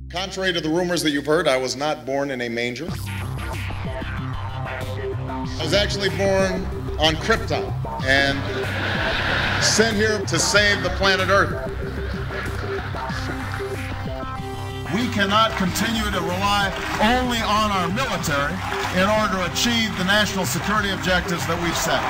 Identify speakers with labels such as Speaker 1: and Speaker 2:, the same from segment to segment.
Speaker 1: Contrary to the rumors that you've heard, I was not born in a manger. I was actually born on Krypton and sent here to save the planet Earth. We cannot continue to rely only on our military in order to achieve the national security objectives that we've set.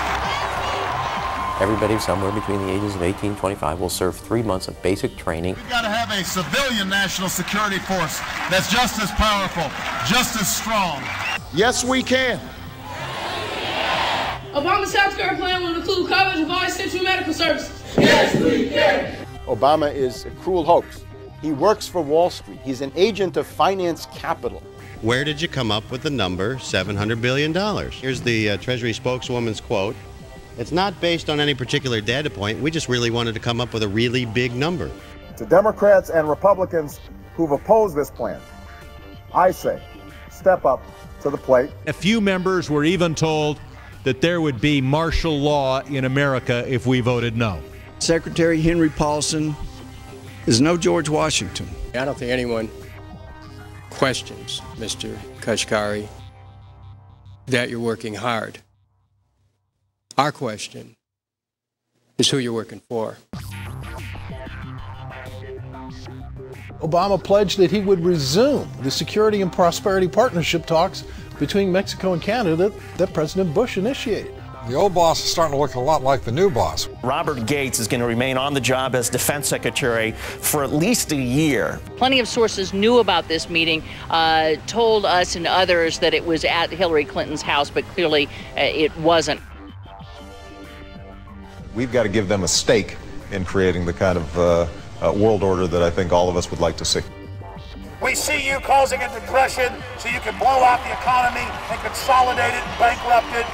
Speaker 2: Everybody somewhere between the ages of 18 and 25 will serve 3 months of basic training.
Speaker 1: We've got to have a civilian national security force that's just as powerful, just as strong. Yes, we can.
Speaker 3: Obama's healthcare plan will include coverage of all essential medical services. Yes, we can.
Speaker 4: Obama is a cruel hoax. He works for Wall Street. He's an agent of finance capital.
Speaker 5: Where did you come up with the number $700 billion? Here's the Treasury spokeswoman's quote. It's not based on any particular data point. We just really wanted to come up with a really big number.
Speaker 6: To Democrats and Republicans who've opposed this plan, I say, step up to the plate.
Speaker 7: A few members were even told that there would be martial law in America if we voted no.
Speaker 8: Secretary Henry Paulson is no George Washington.
Speaker 9: I don't think anyone questions, Mr. Kashkari, that you're working hard. Our question is who you're working for.
Speaker 10: Obama pledged that he would resume the Security and Prosperity Partnership talks between Mexico and Canada that President Bush initiated.
Speaker 11: The old boss is starting to look a lot like the new boss.
Speaker 12: Robert Gates is going to remain on the job as Defense Secretary for at least a year.
Speaker 13: Plenty of sources knew about this meeting, told us and others that it was at Hillary Clinton's house, but clearly it wasn't.
Speaker 14: We've got to give them a stake in creating the kind of world order that I think all of us would like to see.
Speaker 15: We see you causing a depression so you can blow out the economy and consolidate it and bankrupt it.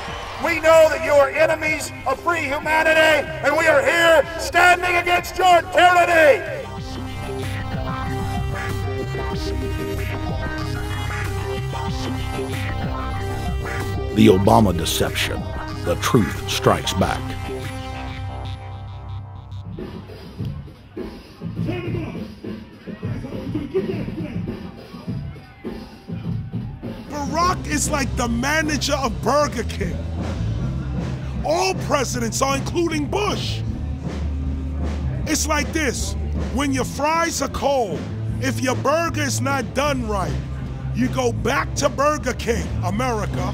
Speaker 15: We know that you are enemies of free humanity, and we are here standing against your tyranny.
Speaker 16: The Obama deception. The truth strikes back.
Speaker 17: Barack is like the manager of Burger King. All presidents are, including Bush. It's like this: when your fries are cold, if your burger is not done right, you go back to Burger King, America,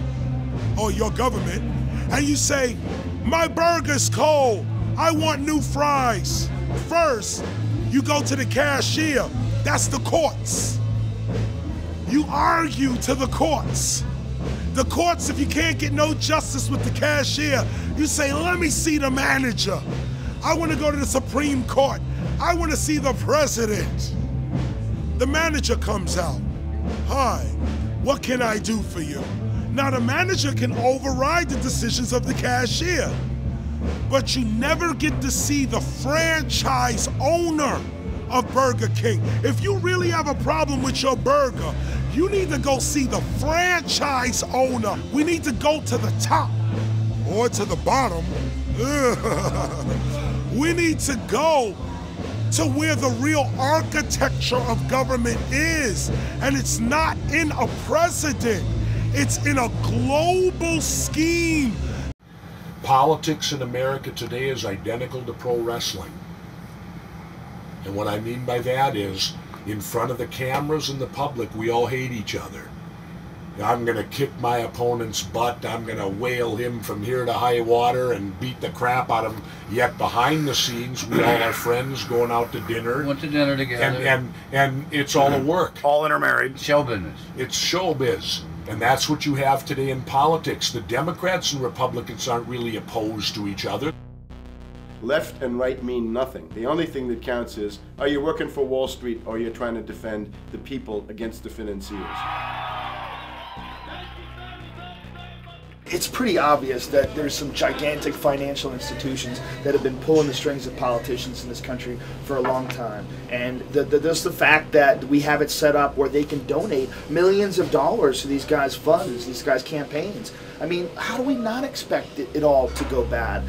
Speaker 17: or your government, and you say, my burger's cold, I want new fries. First, you go to the cashier, that's the courts. You argue to the courts. The courts, if you can't get no justice with the cashier, you say, let me see the manager. I want to go to the Supreme Court. I want to see the president. The manager comes out. Hi, what can I do for you? Now the manager can override the decisions of the cashier, but you never get to see the franchise owner of Burger King. If you really have a problem with your burger, you need to go see the franchise owner. We need to go to the top or to the bottom. We need to go to where the real architecture of government is. And it's not in a president, it's in a global scheme.
Speaker 18: Politics in America today is identical to pro wrestling. And what I mean by that is, in front of the cameras and the public, we all hate each other. I'm going to kick my opponent's butt. I'm going to whale him from here to high water and beat the crap out of him. Yet behind the scenes, we all are friends going out to dinner.
Speaker 19: Went to dinner together.
Speaker 18: And it's all a work.
Speaker 19: All intermarried. Show business.
Speaker 18: It's showbiz. And that's what you have today in politics. The Democrats and Republicans aren't really opposed to each other.
Speaker 4: Left and right mean nothing. The only thing that counts is, are you working for Wall Street or you're trying to defend the people against the financiers?
Speaker 20: It's pretty obvious that there's some gigantic financial institutions that have been pulling the strings of politicians in this country for a long time. And just the fact that we have it set up where they can donate millions of dollars to these guys' funds, these guys' campaigns. I mean, how do we not expect it all to go bad?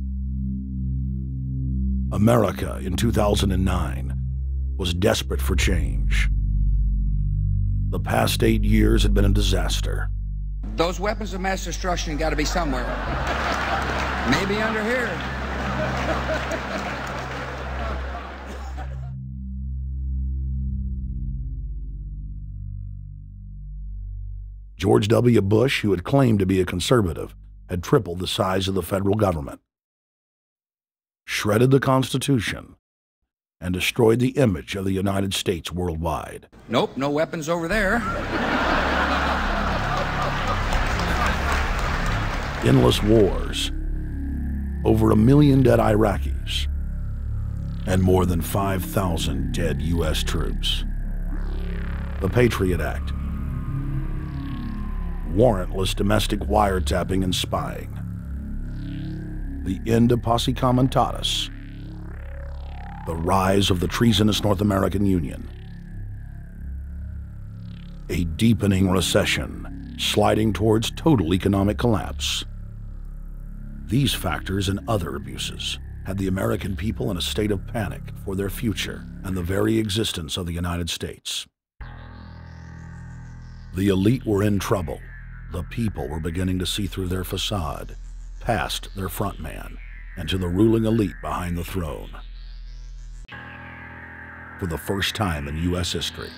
Speaker 16: America in 2009 was desperate for change. The past 8 years had been a disaster.
Speaker 21: Those weapons of mass destruction got to be somewhere. Maybe under here.
Speaker 16: George W. Bush, who had claimed to be a conservative, had tripled the size of the federal government, shredded the Constitution, and destroyed the image of the United States worldwide.
Speaker 21: Nope, no weapons over there.
Speaker 16: Endless wars, over 1 million dead Iraqis, and more than 5,000 dead U.S. troops. The Patriot Act, warrantless domestic wiretapping and spying, the end of Posse Comitatus, the rise of the treasonous North American Union, a deepening recession sliding towards total economic collapse. These factors and other abuses had the American people in a state of panic for their future and the very existence of the United States. The elite were in trouble. The people were beginning to see through their facade, past their front man, and to the ruling elite behind the throne. For the first time in U.S. history,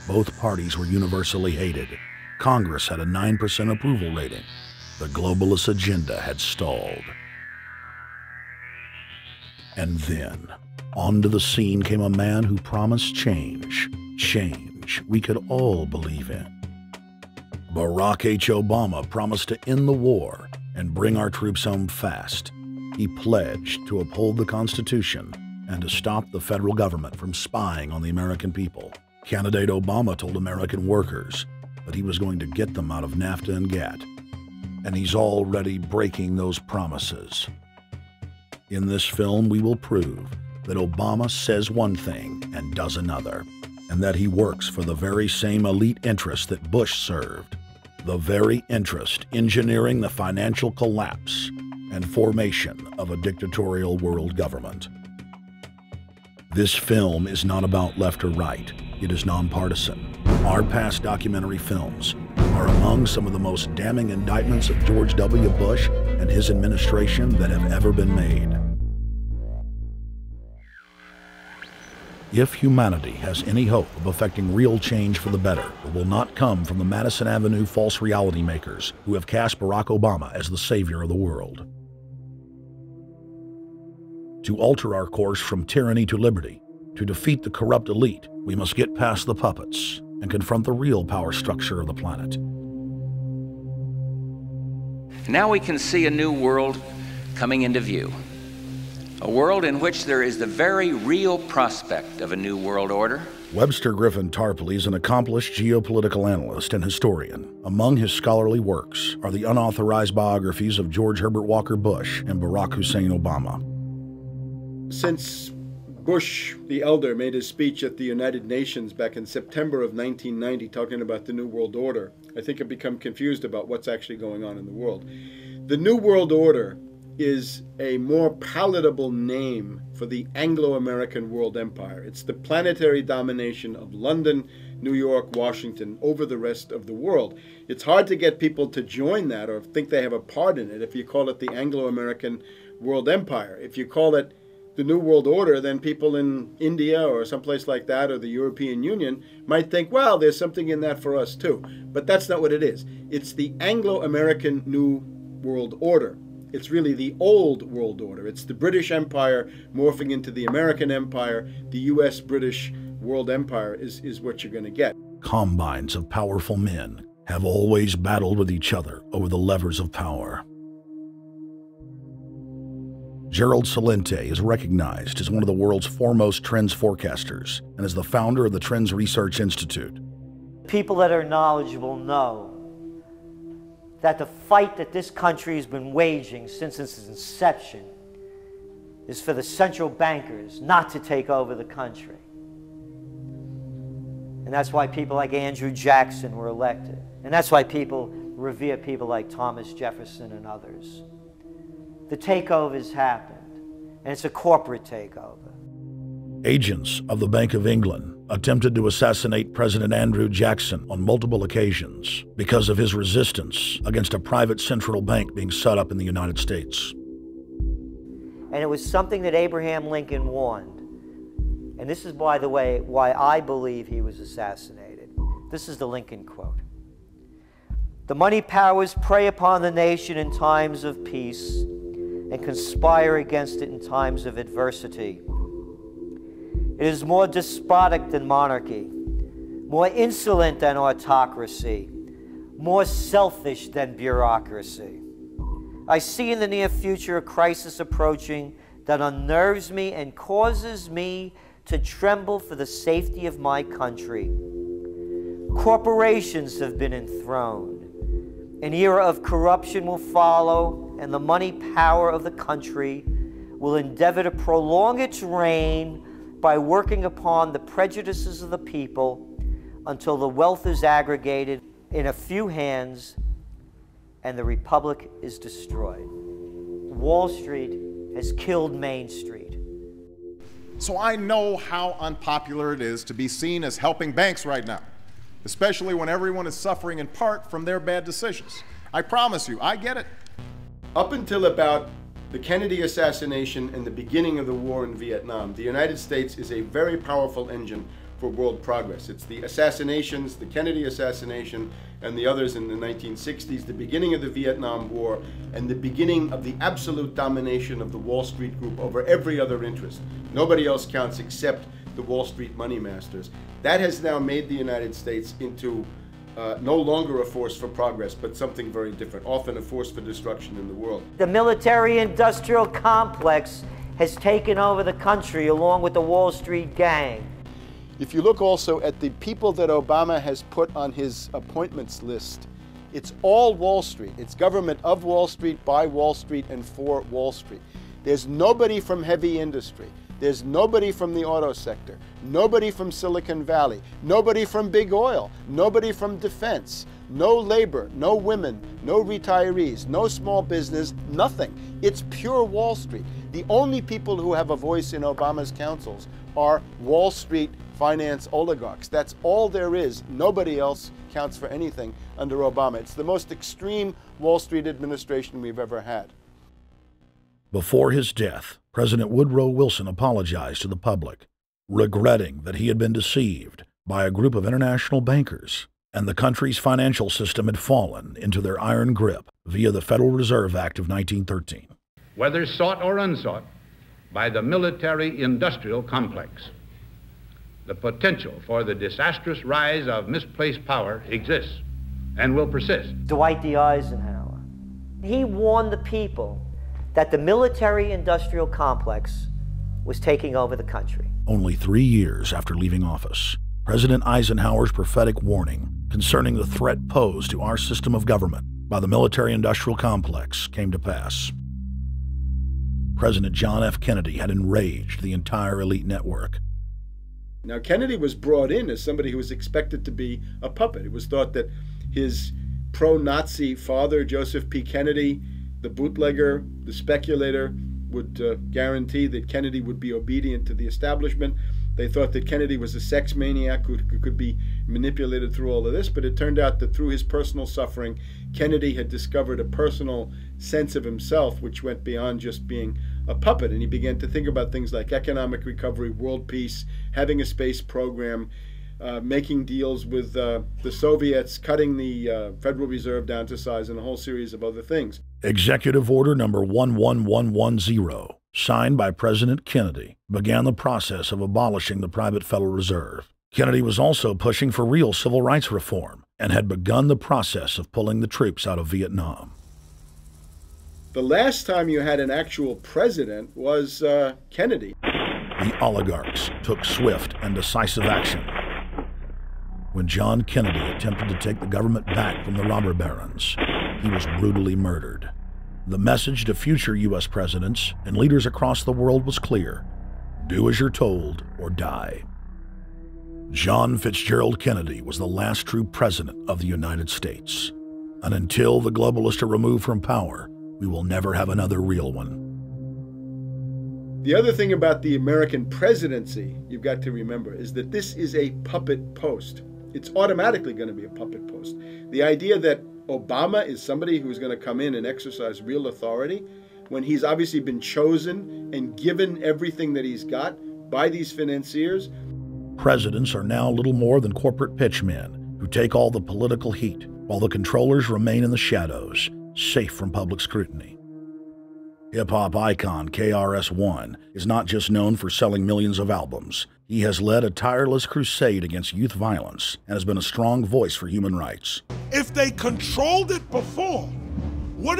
Speaker 16: both parties were universally hated. Congress had a 9% approval rating. The globalist agenda had stalled. And then, onto the scene came a man who promised change. Change we could all believe in. Barack H. Obama promised to end the war and bring our troops home fast. He pledged to uphold the Constitution and to stop the federal government from spying on the American people. Candidate Obama told American workers that he was going to get them out of NAFTA and GATT, and he's already breaking those promises. In this film, we will prove that Obama says one thing and does another, and that he works for the very same elite interests that Bush served, the very interest engineering the financial collapse and formation of a dictatorial world government. This film is not about left or right. It is nonpartisan. Our past documentary films are among some of the most damning indictments of George W. Bush and his administration that have ever been made. If humanity has any hope of effecting real change for the better, it will not come from the Madison Avenue false reality makers who have cast Barack Obama as the savior of the world. To alter our course from tyranny to liberty, to defeat the corrupt elite, we must get past the puppets and confront the real power structure of the planet.
Speaker 22: Now we can see a new world coming into view. A world in which there is the very real prospect of a new world order.
Speaker 16: Webster Griffin Tarpley is an accomplished geopolitical analyst and historian. Among his scholarly works are the unauthorized biographies of George Herbert Walker Bush and Barack Hussein Obama.
Speaker 4: Since Bush the Elder made his speech at the United Nations back in September of 1990 talking about the New World Order, I think I've become confused about what's actually going on in the world. The New World Order is a more palatable name for the Anglo-American world empire. It's the planetary domination of London, New York, Washington over the rest of the world. It's hard to get people to join that or think they have a part in it if you call it the Anglo-American world empire. If you call it the New World Order, then people in India or someplace like that or the European Union might think, well, there's something in that for us too. But that's not what it is. It's the Anglo-American New World Order. It's really the old world order. It's the British Empire morphing into the American Empire. The U.S.-British world empire is what you're going to get.
Speaker 16: Combines of powerful men have always battled with each other over the levers of power. Gerald Celente is recognized as one of the world's foremost trends forecasters and is the founder of the Trends Research Institute.
Speaker 23: People that are knowledgeable know that the fight that this country has been waging since its inception is for the central bankers not to take over the country. And that's why people like Andrew Jackson were elected. And that's why people revere people like Thomas Jefferson and others. The takeover's happened, and it's a corporate takeover.
Speaker 16: Agents of the Bank of England attempted to assassinate President Andrew Jackson on multiple occasions because of his resistance against a private central bank being set up in the United States.
Speaker 23: And it was something that Abraham Lincoln warned. And this is, by the way, why I believe he was assassinated. This is the Lincoln quote. "The money powers prey upon the nation in times of peace and conspire against it in times of adversity. It is more despotic than monarchy, more insolent than autocracy, more selfish than bureaucracy. I see in the near future a crisis approaching that unnerves me and causes me to tremble for the safety of my country. Corporations have been enthroned. An era of corruption will follow, and the money power of the country will endeavor to prolong its reign by working upon the prejudices of the people until the wealth is aggregated in a few hands and the republic is destroyed. Wall Street has killed Main Street."
Speaker 1: So I know how unpopular it is to be seen as helping banks right now, especially when everyone is suffering in part from their bad decisions. I promise you, I get it.
Speaker 4: Up until about the Kennedy assassination and the beginning of the war in Vietnam, the United States is a very powerful engine for world progress. It's the assassinations, the Kennedy assassination, and the others in the 1960s, the beginning of the Vietnam War, and the beginning of the absolute domination of the Wall Street Group over every other interest. Nobody else counts except the Wall Street money masters. That has now made the United States into no longer a force for progress, but something very different, often a force for destruction in the world.
Speaker 23: The military-industrial complex has taken over the country along with the Wall Street gang.
Speaker 4: If you look also at the people that Obama has put on his appointments list, it's all Wall Street. It's government of Wall Street, by Wall Street, and for Wall Street. There's nobody from heavy industry. There's nobody from the auto sector, nobody from Silicon Valley, nobody from big oil, nobody from defense, no labor, no women, no retirees, no small business, nothing. It's pure Wall Street. The only people who have a voice in Obama's councils are Wall Street finance oligarchs. That's all there is. Nobody else counts for anything under Obama. It's the most extreme Wall Street administration we've ever had.
Speaker 16: Before his death, President Woodrow Wilson apologized to the public, regretting that he had been deceived by a group of international bankers and the country's financial system had fallen into their iron grip via the Federal Reserve Act of 1913.
Speaker 2: Whether sought or unsought by the military-industrial complex, the potential for the disastrous rise of misplaced power exists and will persist.
Speaker 23: Dwight D. Eisenhower, he warned the people that the military-industrial complex was taking over the country.
Speaker 16: Only 3 years after leaving office, President Eisenhower's prophetic warning concerning the threat posed to our system of government by the military-industrial complex came to pass. President John F. Kennedy had enraged the entire elite network.
Speaker 4: Now, Kennedy was brought in as somebody who was expected to be a puppet. It was thought that his pro-Nazi father, Joseph P. Kennedy, the bootlegger, the speculator, would guarantee that Kennedy would be obedient to the establishment. They thought that Kennedy was a sex maniac who could be manipulated through all of this, but it turned out that through his personal suffering, Kennedy had discovered a personal sense of himself which went beyond just being a puppet, and he began to think about things like economic recovery, world peace, having a space program, making deals with the Soviets, cutting the Federal Reserve down to size, and a whole series of other things.
Speaker 16: Executive Order number 11110, signed by President Kennedy, began the process of abolishing the private Federal Reserve. Kennedy was also pushing for real civil rights reform and had begun the process of pulling the troops out of Vietnam.
Speaker 4: The last time you had an actual president was Kennedy.
Speaker 16: The oligarchs took swift and decisive action. When John Kennedy attempted to take the government back from the robber barons, he was brutally murdered. The message to future U.S. presidents and leaders across the world was clear: do as you're told or die. John Fitzgerald Kennedy was the last true president of the United States. And until the globalists are removed from power, we will never have another real one.
Speaker 4: The other thing about the American presidency you've got to remember is that this is a puppet post. It's automatically going to be a puppet post. The idea that Obama is somebody who's going to come in and exercise real authority when he's obviously been chosen and given everything that he's got by these financiers.
Speaker 16: Presidents are now little more than corporate pitchmen who take all the political heat, while the controllers remain in the shadows, safe from public scrutiny. Hip-hop icon KRS-One is not just known for selling millions of albums. He has led a tireless crusade against youth violence and has been a strong voice for human rights.
Speaker 17: If they controlled it before, what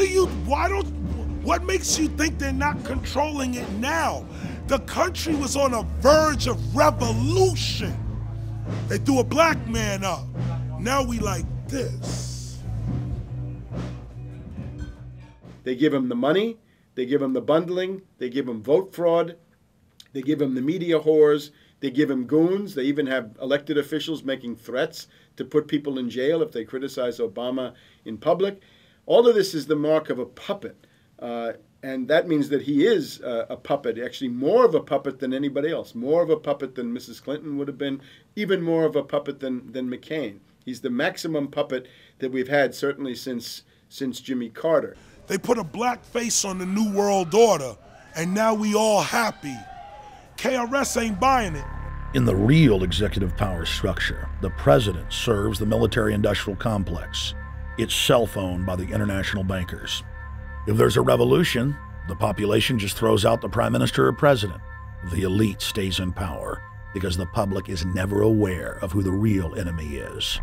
Speaker 17: makes you think they're not controlling it now? The country was on a verge of revolution. They threw a black man up. Now we like this.
Speaker 4: They give him the money, they give him the bundling, they give him vote fraud, they give him the media whores, they give him goons, they even have elected officials making threats to put people in jail if they criticize Obama in public. All of this is the mark of a puppet. And that means that he is a puppet, actually more of a puppet than anybody else, more of a puppet than Mrs. Clinton would have been, even more of a puppet than McCain. He's the maximum puppet that we've had certainly since Jimmy Carter.
Speaker 17: They put a black face on the New World Order, and now we all happy. KRS ain't buying it.
Speaker 16: In the real executive power structure, the president serves the military-industrial complex, itself owned by the international bankers. If there's a revolution, the population just throws out the prime minister or president. The elite stays in power because the public is never aware of who the real enemy is.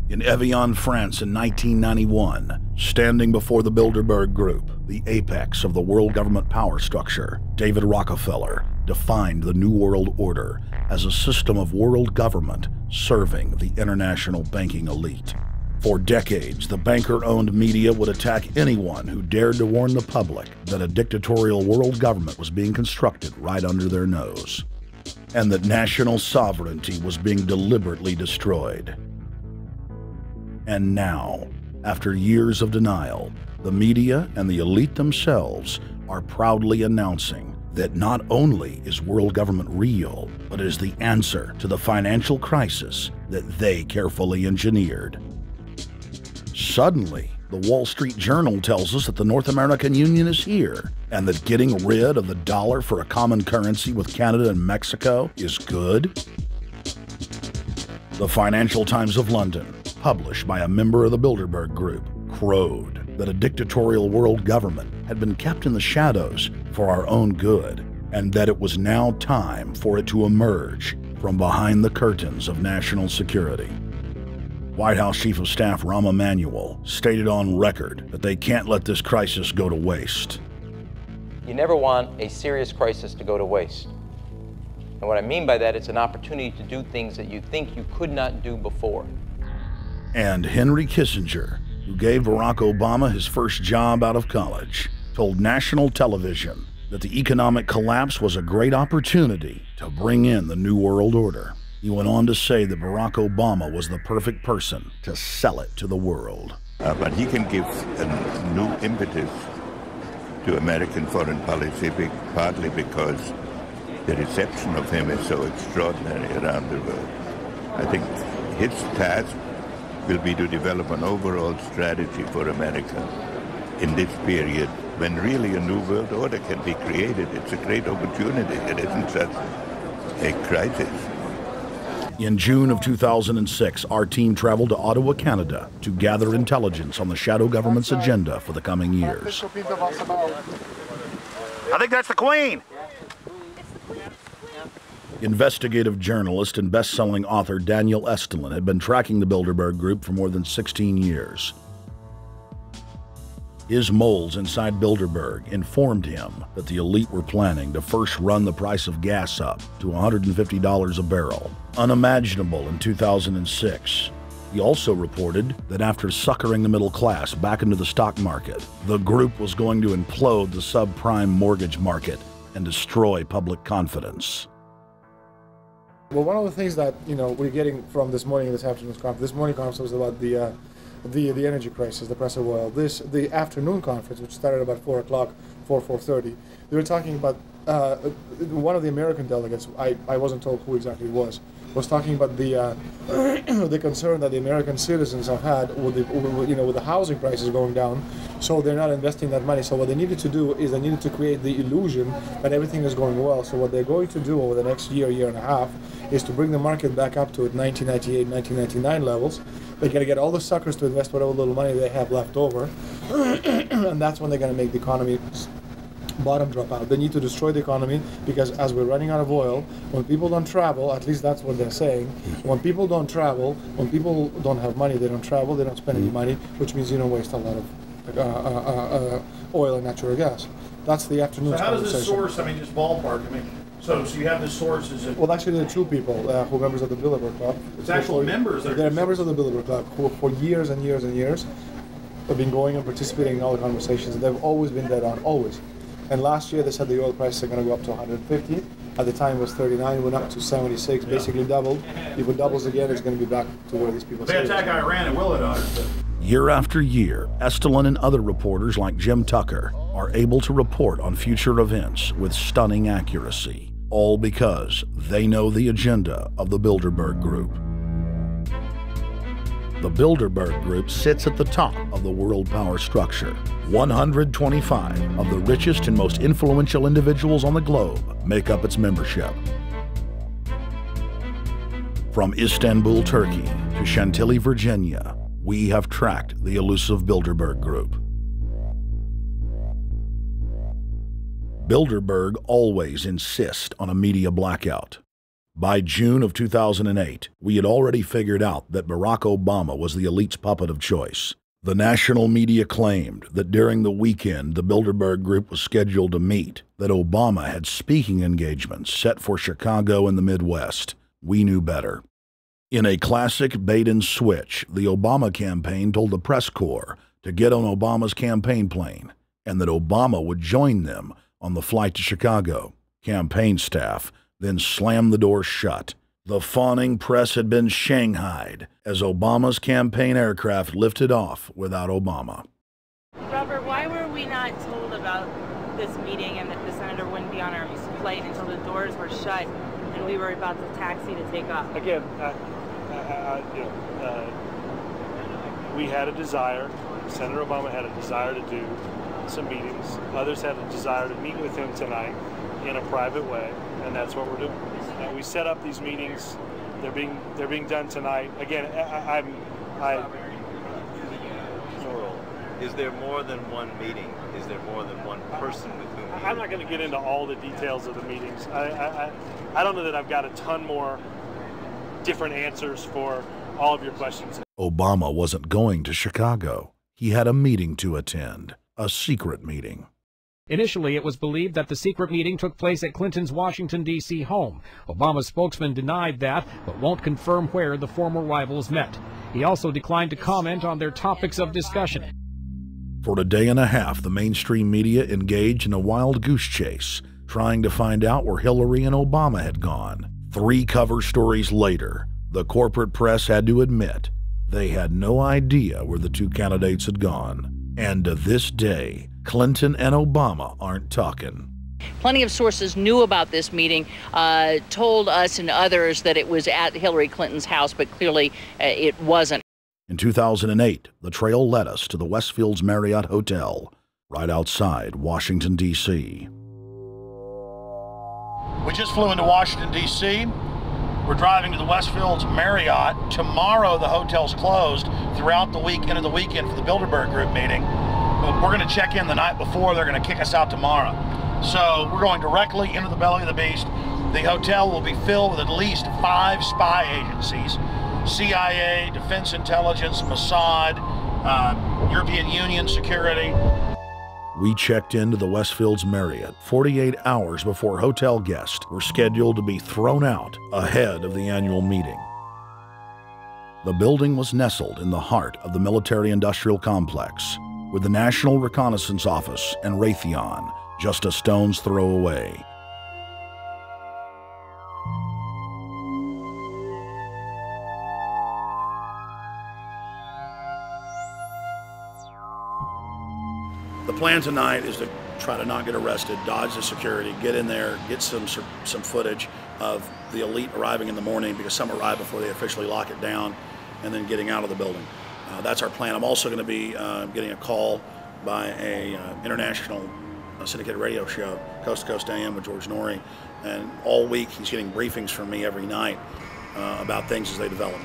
Speaker 16: In Evian, France in 1991, standing before the Bilderberg Group, the apex of the world government power structure, David Rockefeller defined the New World Order as a system of world government serving the international banking elite. For decades, the banker-owned media would attack anyone who dared to warn the public that a dictatorial world government was being constructed right under their nose, and that national sovereignty was being deliberately destroyed. And now, after years of denial, the media and the elite themselves are proudly announcing that not only is world government real, but is the answer to the financial crisis that they carefully engineered. Suddenly, the Wall Street Journal tells us that the North American Union is here, and that getting rid of the dollar for a common currency with Canada and Mexico is good. The Financial Times of London, published by a member of the Bilderberg Group, crowed that a dictatorial world government had been kept in the shadows for our own good, and that it was now time for it to emerge from behind the curtains of national security. White House Chief of Staff Rahm Emanuel stated on record that they can't let this crisis go to waste.
Speaker 3: You never want a serious crisis to go to waste. And what I mean by that, it's an opportunity to do things that you think you could not do before.
Speaker 16: And Henry Kissinger, who gave Barack Obama his first job out of college, told national television that the economic collapse was a great opportunity to bring in the New World Order. He went on to say that Barack Obama was the perfect person to sell it to the world.
Speaker 5: But he can give a new impetus to American foreign policy, partly because the reception of him is so extraordinary around the world. I think his task will be to develop an overall strategy for America in this period when really a new world order can be created. It's a great opportunity. It isn't such a crisis.
Speaker 16: In June of 2006, our team traveled to Ottawa, Canada, to gather intelligence on the shadow government's agenda for the coming years.
Speaker 15: I think that's the Queen.
Speaker 16: Investigative journalist and best-selling author Daniel Estulin had been tracking the Bilderberg Group for more than 16 years. His moles inside Bilderberg informed him that the elite were planning to first run the price of gas up to $150 a barrel, unimaginable in 2006. He also reported that after suckering the middle class back into the stock market, the group was going to implode the subprime mortgage market and destroy public confidence.
Speaker 6: Well, one of the things that we're getting from this morning's conference. This morning conference was about the energy crisis, the price of oil. The afternoon conference, which started about 4 o'clock, 4:30, they were talking about one of the American delegates, I wasn't told who exactly it was talking about the the concern that the American citizens have had with the housing prices going down, so they're not investing that money. So what they needed to do is they needed to create the illusion that everything is going well. So what they're going to do over the next year and a half is to bring the market back up to 1998, 1999 levels. They're going to get all the suckers to invest whatever little money they have left over, and that's when they're going to make the economy bottom drop out. They need to destroy the economy because as we're running out of oil, when people don't travel, at least that's what they're saying, when people don't travel, when people don't have money, they don't travel, they don't spend any money, which means you don't waste a lot of oil and natural gas. That's the afternoon.
Speaker 7: So how does this source, I mean, just ballpark, I mean, so you have the sources of...
Speaker 6: Well, actually there are two people who are members of the Bilderberg Club.
Speaker 7: It's actual members?
Speaker 6: They're members of the Bilderberg Club who for years and years and years have been going and participating in all the conversations. They've always been dead on, always. And last year they said the oil prices are going to go up to 150. At the time it was 39, it went up to 76, basically doubled. If it doubles again, it's going to be back to where these people say.
Speaker 7: They attack Iran and will it?
Speaker 16: Year after year, Estelin and other reporters like Jim Tucker are able to report on future events with stunning accuracy, all because they know the agenda of the Bilderberg Group. The Bilderberg Group sits at the top of the world power structure. 125 of the richest and most influential individuals on the globe make up its membership. From Istanbul, Turkey to Chantilly, Virginia, we have tracked the elusive Bilderberg Group. Bilderberg always insist on a media blackout. By June of 2008, we had already figured out that Barack Obama was the elite's puppet of choice. The national media claimed that during the weekend the Bilderberg Group was scheduled to meet, that Obama had speaking engagements set for Chicago and the Midwest. We knew better. In a classic bait and switch, the Obama campaign told the press corps to get on Obama's campaign plane and that Obama would join them on the flight to Chicago. Campaign staff then slammed the door shut. The fawning press had been shanghaied as Obama's campaign aircraft lifted off without Obama.
Speaker 8: Robert, why were we not told about this meeting and that the senator wouldn't be on our flight until the doors were shut and we were about to taxi to take off?
Speaker 9: Again, we had a desire, Senator Obama had a desire to do some meetings. Others had a desire to meet with him tonight in a private way, and that's what we're doing. We set up these meetings. They're being done tonight. Again,
Speaker 24: Is there more than one meeting? Is there more than one person with whom?
Speaker 9: I'm not going to get into all the details of the meetings. I don't know that I've got a ton more different answers for all of your questions.
Speaker 16: Obama wasn't going to Chicago. He had a meeting to attend, a secret meeting.
Speaker 25: Initially, it was believed that the secret meeting took place at Clinton's Washington, D.C. home. Obama's spokesman denied that, but won't confirm where the former rivals met. He also declined to comment on their topics of discussion.
Speaker 16: For a day and a half, the mainstream media engaged in a wild goose chase, trying to find out where Hillary and Obama had gone. 3 cover stories later, the corporate press had to admit they had no idea where the 2 candidates had gone. And to this day, Clinton and Obama aren't talking.
Speaker 13: Plenty of sources knew about this meeting, told us and others that it was at Hillary Clinton's house, but clearly it wasn't.
Speaker 16: In 2008, the trail led us to the Westfields Marriott Hotel, right outside Washington, D.C.
Speaker 26: We just flew into Washington, D.C. We're driving to the Westfields Marriott. Tomorrow, the hotel's closed throughout the week into the weekend for the Bilderberg Group meeting. But we're going to check in the night before. They're going to kick us out tomorrow. So we're going directly into the belly of the beast. The hotel will be filled with at least 5 spy agencies: CIA, Defense Intelligence, Mossad, European Union Security.
Speaker 16: We checked into the Westfields Marriott 48 hours before hotel guests were scheduled to be thrown out ahead of the annual meeting. The building was nestled in the heart of the military-industrial complex, with the National Reconnaissance Office and Raytheon just a stone's throw away.
Speaker 26: The plan tonight is to
Speaker 10: try to not get arrested, dodge the security, get in there, get some footage of the elite arriving in the morning, because some arrive before they officially lock it down, and then getting out of the building. That's our plan. I'm also going to be getting a call by a international syndicated radio show, Coast to Coast AM with George Norrie, and all week he's getting briefings from me every night about things as they develop.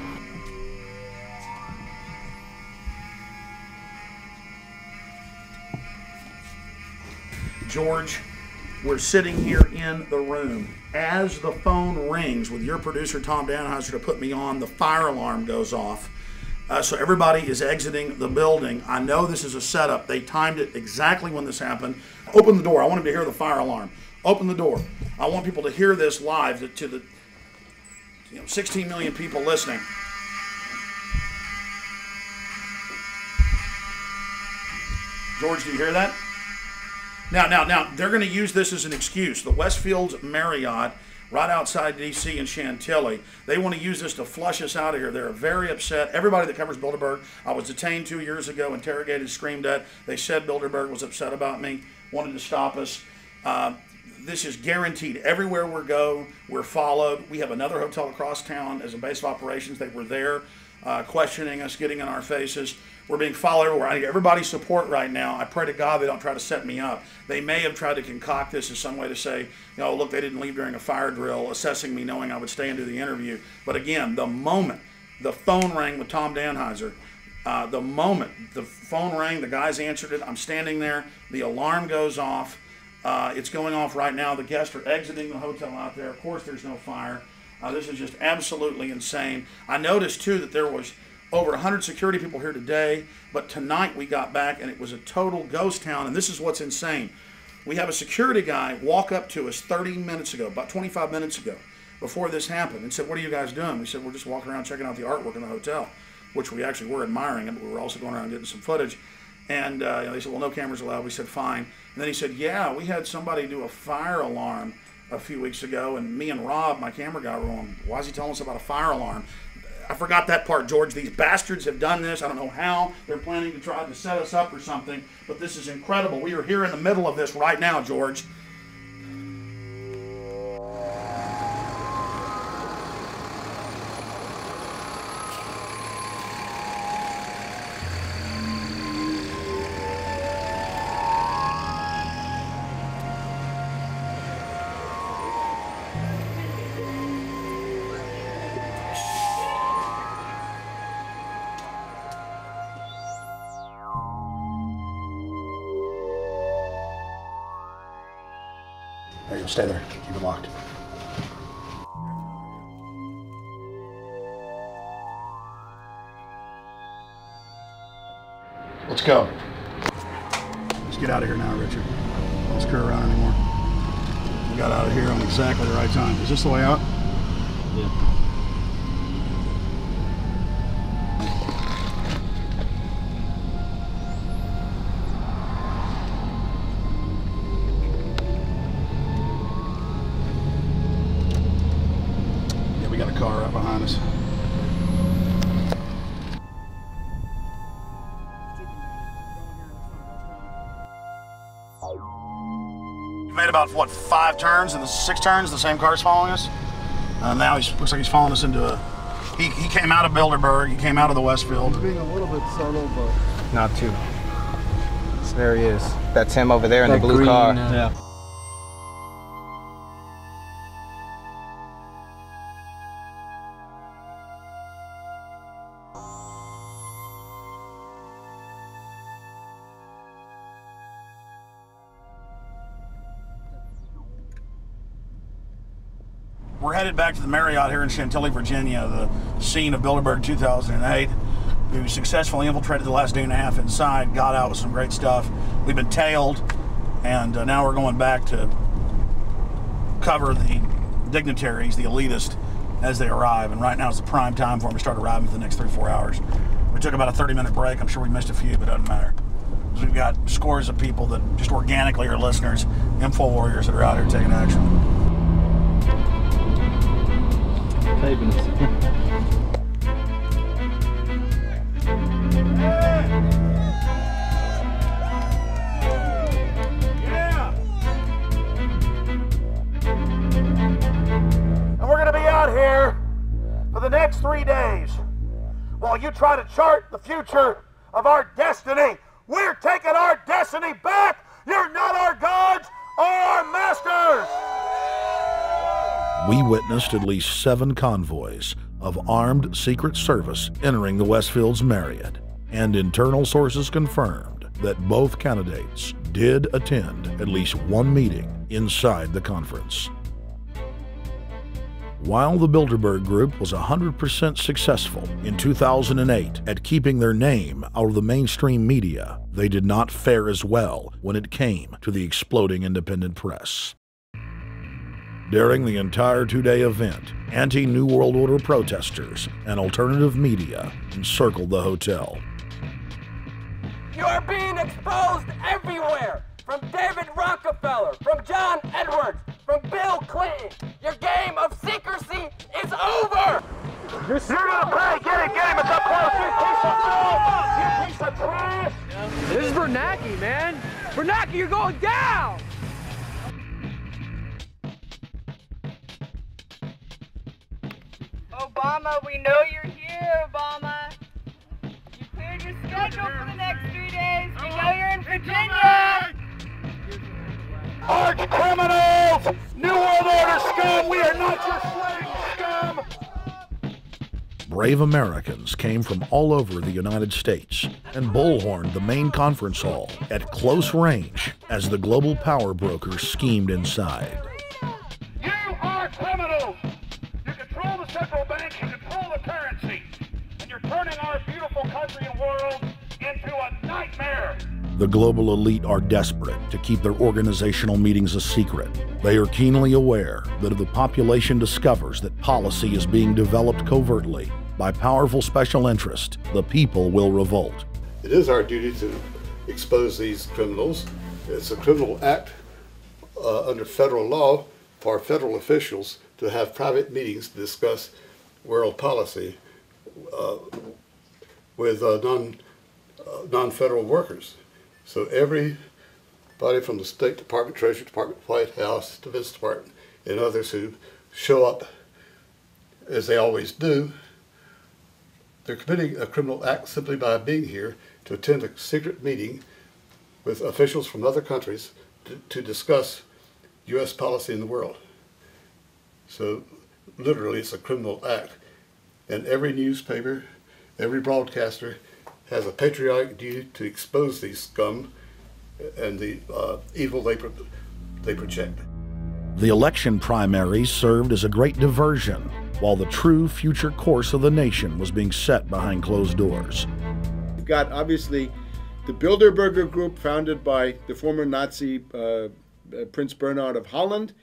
Speaker 10: George, we're sitting here in the room. As the phone rings with your producer, Tom Danheiser, to put me on, the fire alarm goes off. So everybody is exiting the building. I know this is a setup. They timed it exactly when this happened. Open the door. I want them to hear the fire alarm. Open the door. I want people to hear this live to the 16 million people listening. George, do you hear that? Now, they're going to use this as an excuse. The Westfields Marriott, right outside D.C. in Chantilly, they want to use this to flush us out of here. They're very upset. Everybody that covers Bilderberg, I was detained 2 years ago, interrogated, screamed at. They said Bilderberg was upset about me, wanted to stop us. This is guaranteed. Everywhere we go, we're followed. We have another hotel across town as a base of operations. They were there questioning us, getting in our faces. We're being followed everywhere. I need everybody's support right now. I pray to God they don't try to set me up. They may have tried to concoct this as some way to say, look, they didn't leave during a fire drill, assessing me, knowing I would stay and do the interview. But again, the moment the phone rang with Tom Danheiser, the moment the phone rang, the guys answered it, I'm standing there, the alarm goes off. It's going off right now. The guests are exiting the hotel out there. Of course, there's no fire. This is just absolutely insane. I noticed, too, that there was over 100 security people here today, but tonight we got back and it was a total ghost town, and this is what's insane. We have a security guy walk up to us 30 minutes ago, about 25 minutes ago, before this happened, and said, "What are you guys doing?" We said, "We're just walking around checking out the artwork in the hotel," which we actually were admiring, but we were also going around getting some footage. And they said, "Well, no cameras allowed." We said, "Fine." And then he said, "Yeah, we had somebody do a fire alarm a few weeks ago, and me and Rob, my camera guy, were on, why is he telling us about a fire alarm?" I forgot that part, George. These bastards have done this. I don't know how. They're planning to try to set us up or something, but this is incredible. We are here in the middle of this right now, George. There you go. Stay there. Keep it locked. Let's go. Let's get out of here now, Richard. Don't screw around anymore. We got out of here on exactly the right time. Is this the way out? Yeah. We got a car right behind us. We made about, what, 5 turns, and the 6 turns, the same car's following us. Now he looks like he's following us into a... He came out of Bilderberg, he came out of the Westfield.
Speaker 11: He's being a little bit subtle, but...
Speaker 12: Not too. So there he is. That's him over there in the blue car.
Speaker 11: Yeah.
Speaker 10: We're headed back to the Marriott here in Chantilly, Virginia, the scene of Bilderberg 2008. We successfully infiltrated the last day and a half inside, got out with some great stuff. We've been tailed, and now we're going back to cover the dignitaries, the elitists, as they arrive. And right now is the prime time for them to start arriving for the next 3-4 hours. We took about a 30-minute break. I'm sure we missed a few, but it doesn't matter. Because we've got scores of people that just organically are listeners, info warriors that are out here taking action.
Speaker 11: Taping us.
Speaker 15: Yeah! next 3 days, while you try to chart the future of our destiny, we're taking our destiny back. You're not our gods or our masters.
Speaker 16: We witnessed at least 7 convoys of armed Secret Service entering the Westfield's Marriott, and internal sources confirmed that both candidates did attend at least one meeting inside the conference. While the Bilderberg Group was 100% successful in 2008 at keeping their name out of the mainstream media, they did not fare as well when it came to the exploding independent press. During the entire 2-day event, anti-New World Order protesters and alternative media encircled the hotel.
Speaker 14: You are being exposed everywhere! From David Rockefeller, from John Edwards, from Bill Clinton. Your game of secrecy is over!
Speaker 15: You're gonna pay! Get him! It's up close! You piece of filth! You piece of trash!
Speaker 14: This is Bernanke, man! Bernanke, you're going down!
Speaker 18: Obama, we know you're here, Obama. You cleared your schedule for the next 3 days. We know you're in Virginia.
Speaker 15: Arch criminals! New World Order scum! We are not your slave scum!
Speaker 16: Brave Americans came from all over the United States and bullhorned the main conference hall at close range as the global power brokers schemed inside.
Speaker 15: You are criminals! You control the central bank, you control the currency, and you're turning our beautiful country and world into a nightmare!
Speaker 16: The global elite are desperate to keep their organizational meetings a secret. They are keenly aware that if the population discovers that policy is being developed covertly by powerful special interest, the people will revolt.
Speaker 19: It is our duty to expose these criminals. It's a criminal act under federal law for federal officials to have private meetings to discuss world policy with non-federal workers. So everybody from the State Department, Treasury Department, White House, Defense Department, and others who show up, as they always do, they're committing a criminal act simply by being here to attend a secret meeting with officials from other countries to discuss U.S. policy in the world. So literally it's a criminal act. And every newspaper, every broadcaster has a patriotic duty to expose these scum and the evil they project.
Speaker 16: The election primaries served as a great diversion, while the true future course of the nation was being set behind closed doors.
Speaker 4: You've got, obviously, the Bilderberger Group, founded by the former Nazi Prince Bernhard of Holland.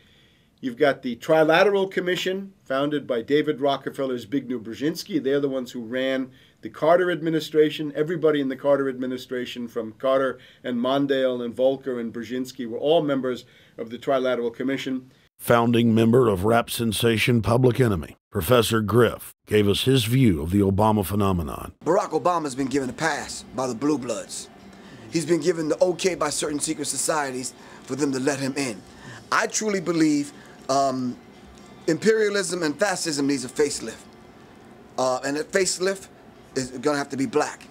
Speaker 4: You've got the Trilateral Commission, founded by David Rockefeller's Zbigniew Brzezinski. They're the ones who ran the Carter administration. Everybody in the Carter administration, from Carter and Mondale and Volcker and Brzezinski, were all members of the Trilateral Commission.
Speaker 16: Founding member of rap sensation Public Enemy, Professor Griff, gave us his view of the Obama phenomenon.
Speaker 20: Barack Obama's been given a pass by the Blue Bloods. He's been given the okay by certain secret societies for them to let him in. I truly believe imperialism and fascism needs a facelift. And that facelift is going to have to be black.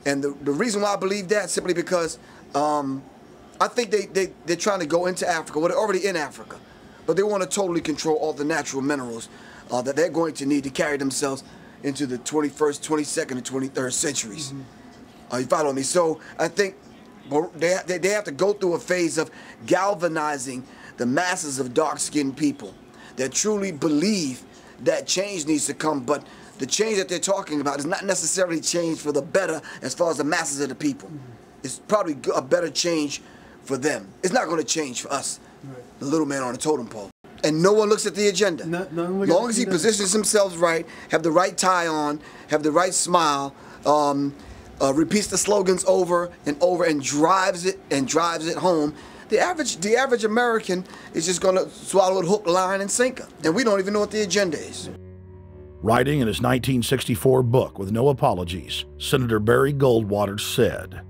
Speaker 20: And the reason why I believe that, simply because I think they're trying to go into Africa. Well, they're already in Africa. But they want to totally control all the natural minerals that they're going to need to carry themselves into the 21st, 22nd, and 23rd centuries. You follow me? So I think they have to go through a phase of galvanizing the masses of dark-skinned people that truly believe that change needs to come, but the change that they're talking about is not necessarily change for the better as far as the masses of the people. It's probably a better change for them. It's not going to change for us, the little man on the totem pole. And no one looks at the agenda. Long as he positions himself right, have the right tie on, have the right smile, repeats the slogans over and over and drives it home, the average American is just going to swallow it hook, line, and sinker. And we don't even know what the agenda is.
Speaker 16: Writing in his 1964 book, With No Apologies, Senator Barry Goldwater said,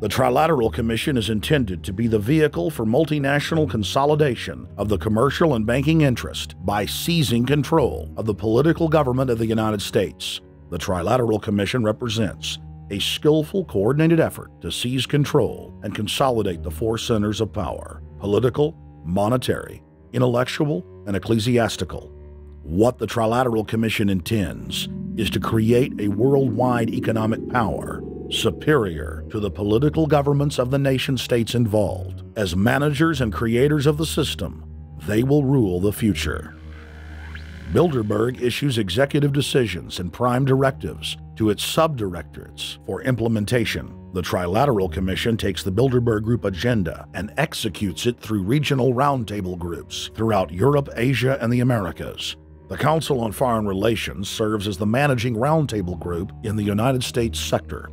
Speaker 16: The Trilateral Commission is intended to be the vehicle for multinational consolidation of the commercial and banking interest by seizing control of the political government of the United States. The Trilateral Commission represents a skillful, coordinated effort to seize control and consolidate the four centers of power: political, monetary, intellectual, and ecclesiastical. What the Trilateral Commission intends is to create a worldwide economic power superior to the political governments of the nation-states involved. As managers and creators of the system, they will rule the future. Bilderberg issues executive decisions and prime directives to its subdirectorates for implementation. The Trilateral Commission takes the Bilderberg Group agenda and executes it through regional roundtable groups throughout Europe, Asia, and the Americas. The Council on Foreign Relations serves as the managing roundtable group in the United States sector.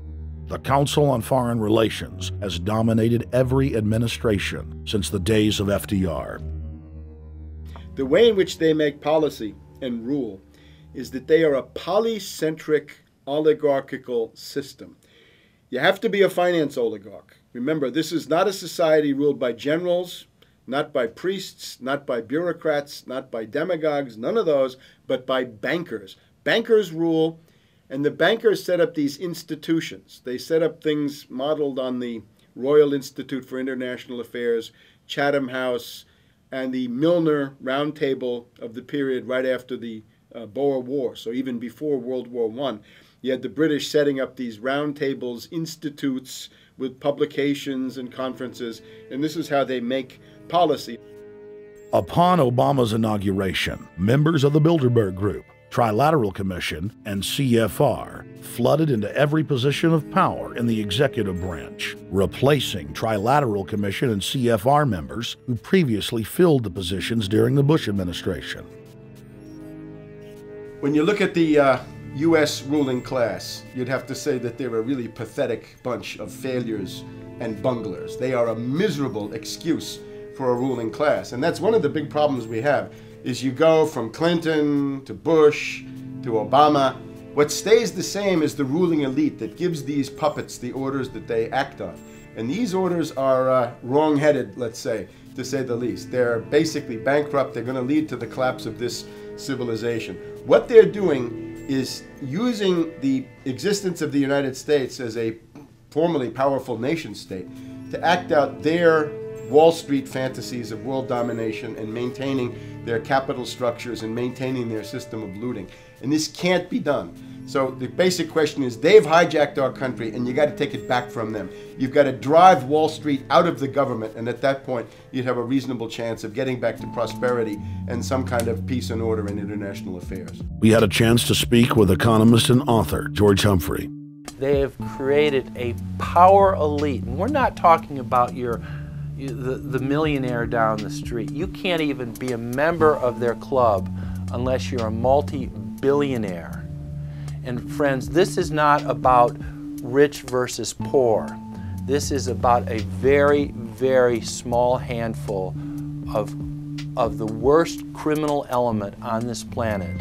Speaker 16: The Council on Foreign Relations has dominated every administration since the days of FDR.
Speaker 4: The way in which they make policy and rule is that they are a polycentric oligarchical system. You have to be a finance oligarch. Remember, this is not a society ruled by generals, not by priests, not by bureaucrats, not by demagogues, none of those, but by bankers. Bankers rule. And the bankers set up these institutions. They set up things modeled on the Royal Institute for International Affairs, Chatham House, and the Milner Round Table of the period right after the Boer War. So even before World War I, you had the British setting up these round tables, institutes with publications and conferences, and this is how they make policy.
Speaker 16: Upon Obama's inauguration, members of the Bilderberg Group, Trilateral Commission, and CFR flooded into every position of power in the executive branch, replacing Trilateral Commission and CFR members who previously filled the positions during the Bush administration.
Speaker 4: When you look at the U.S. ruling class, you'd have to say that they're a really pathetic bunch of failures and bunglers. They are a miserable excuse for a ruling class, and that's one of the big problems we have. Is you go from Clinton to Bush to Obama. What stays the same is the ruling elite that gives these puppets the orders that they act on. And these orders are wrong-headed, let's say, to say the least. They're basically bankrupt. They're going to lead to the collapse of this civilization. What they're doing is using the existence of the United States as a formerly powerful nation-state to act out their Wall Street fantasies of world domination and maintaining their capital structures and maintaining their system of looting. And this can't be done. So the basic question is, they've hijacked our country and you got to take it back from them. You've got to drive Wall Street out of the government, and at that point you'd have a reasonable chance of getting back to prosperity and some kind of peace and order in international affairs.
Speaker 16: We had a chance to speak with economist and author George Humphrey.
Speaker 3: They have created a power elite. And we're not talking about the millionaire down the street. You can't even be a member of their club unless you're a multi-billionaire. And friends, this is not about rich versus poor. This is about a very, very small handful of the worst criminal element on this planet,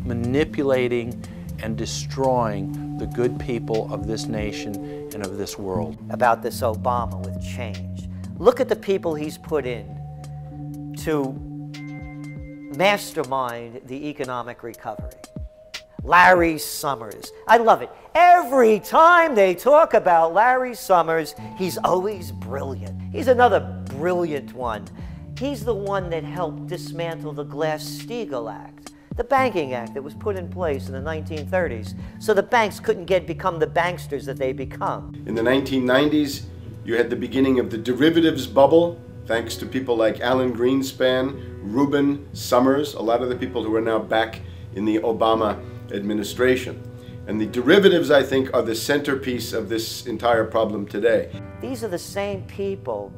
Speaker 3: manipulating and destroying the good people of this nation and of this world.
Speaker 1: About this Obama with change. Look at the people he's put in to mastermind the economic recovery. Larry Summers. I love it. Every time they talk about Larry Summers, he's always brilliant. He's another brilliant one. He's the one that helped dismantle the Glass-Steagall Act, the banking act that was put in place in the 1930s, so the banks couldn't become the banksters that they become.
Speaker 4: In the 1990s, you had the beginning of the derivatives bubble, thanks to people like Alan Greenspan, Rubin, Summers, a lot of the people who are now back in the Obama administration. And the derivatives, I think, are the centerpiece of this entire problem today.
Speaker 1: These are the same people,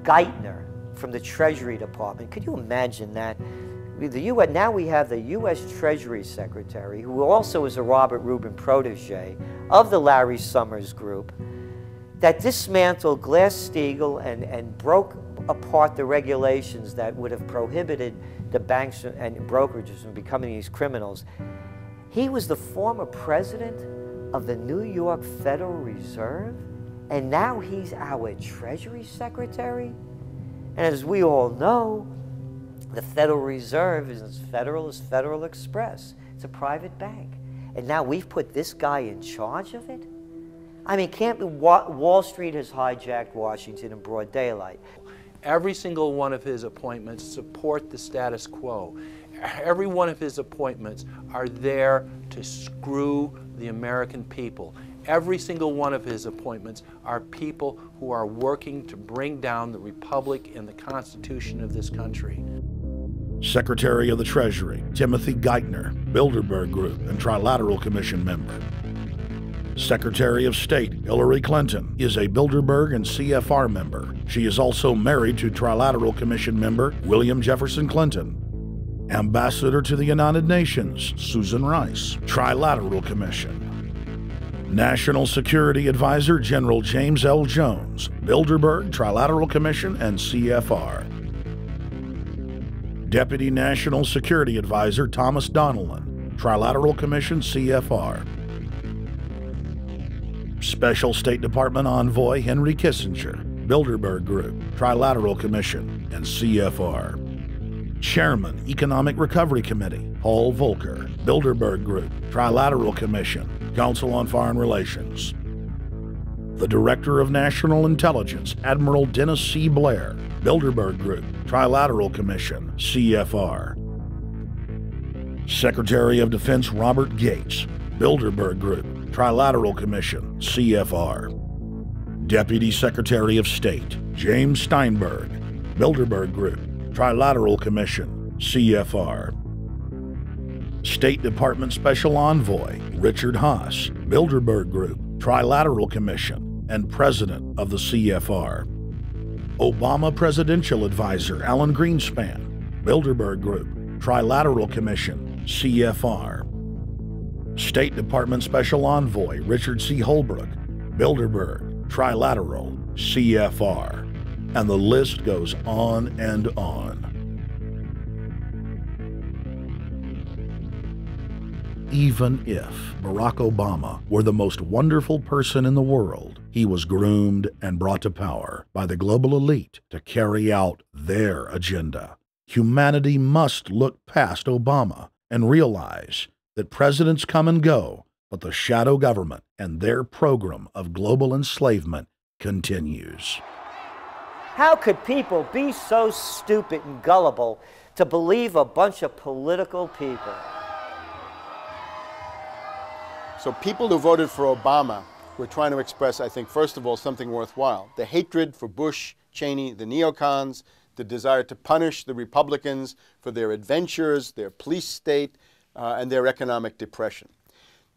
Speaker 1: Geithner from the Treasury Department. Could you imagine that? Now we have the U.S. Treasury Secretary, who also is a Robert Rubin protege of the Larry Summers Group, that dismantled Glass-Steagall and broke apart the regulations that would have prohibited the banks and brokerages from becoming these criminals. He was the former president of the New York Federal Reserve, And now he's our Treasury Secretary? And as we all know, the Federal Reserve is as Federal Express. It's a private bank. And now we've put this guy in charge of it? I mean, Wall Street has hijacked Washington in broad daylight.
Speaker 3: Every single one of his appointments support the status quo. Every one of his appointments are there to screw the American people. Every single one of his appointments are people who are working to bring down the Republic and the Constitution of this country.
Speaker 16: Secretary of the Treasury, Timothy Geithner, Bilderberg Group and Trilateral Commission member. Secretary of State Hillary Clinton is a Bilderberg and CFR member. She is also married to Trilateral Commission member William Jefferson Clinton. Ambassador to the United Nations, Susan Rice, Trilateral Commission. National Security Advisor General James L. Jones, Bilderberg, Trilateral Commission, and CFR. Deputy National Security Advisor Thomas Donnellan, Trilateral Commission, CFR. Special State Department Envoy Henry Kissinger, Bilderberg Group, Trilateral Commission, and CFR. Chairman, Economic Recovery Committee, Paul Volcker, Bilderberg Group, Trilateral Commission, Council on Foreign Relations. The Director of National Intelligence, Admiral Dennis C. Blair, Bilderberg Group, Trilateral Commission, CFR. Secretary of Defense Robert Gates, Bilderberg Group, Trilateral Commission, CFR. Deputy Secretary of State James Steinberg, Bilderberg Group, Trilateral Commission, CFR. State Department Special Envoy Richard Haas, Bilderberg Group, Trilateral Commission, and President of the CFR. Obama Presidential Advisor Alan Greenspan, Bilderberg Group, Trilateral Commission, CFR. State Department Special Envoy Richard C. Holbrooke, Bilderberg, Trilateral, CFR. And the list goes on and on. Even if Barack Obama were the most wonderful person in the world, he was groomed and brought to power by the global elite to carry out their agenda. Humanity must look past Obama and realize that presidents come and go, but the shadow government and their program of global enslavement continues.
Speaker 1: How could people be so stupid and gullible to believe a bunch of political people?
Speaker 4: So people who voted for Obama were trying to express, I think, first of all, something worthwhile. The hatred for Bush, Cheney, the neocons, the desire to punish the Republicans for their adventures, their police state, and their economic depression.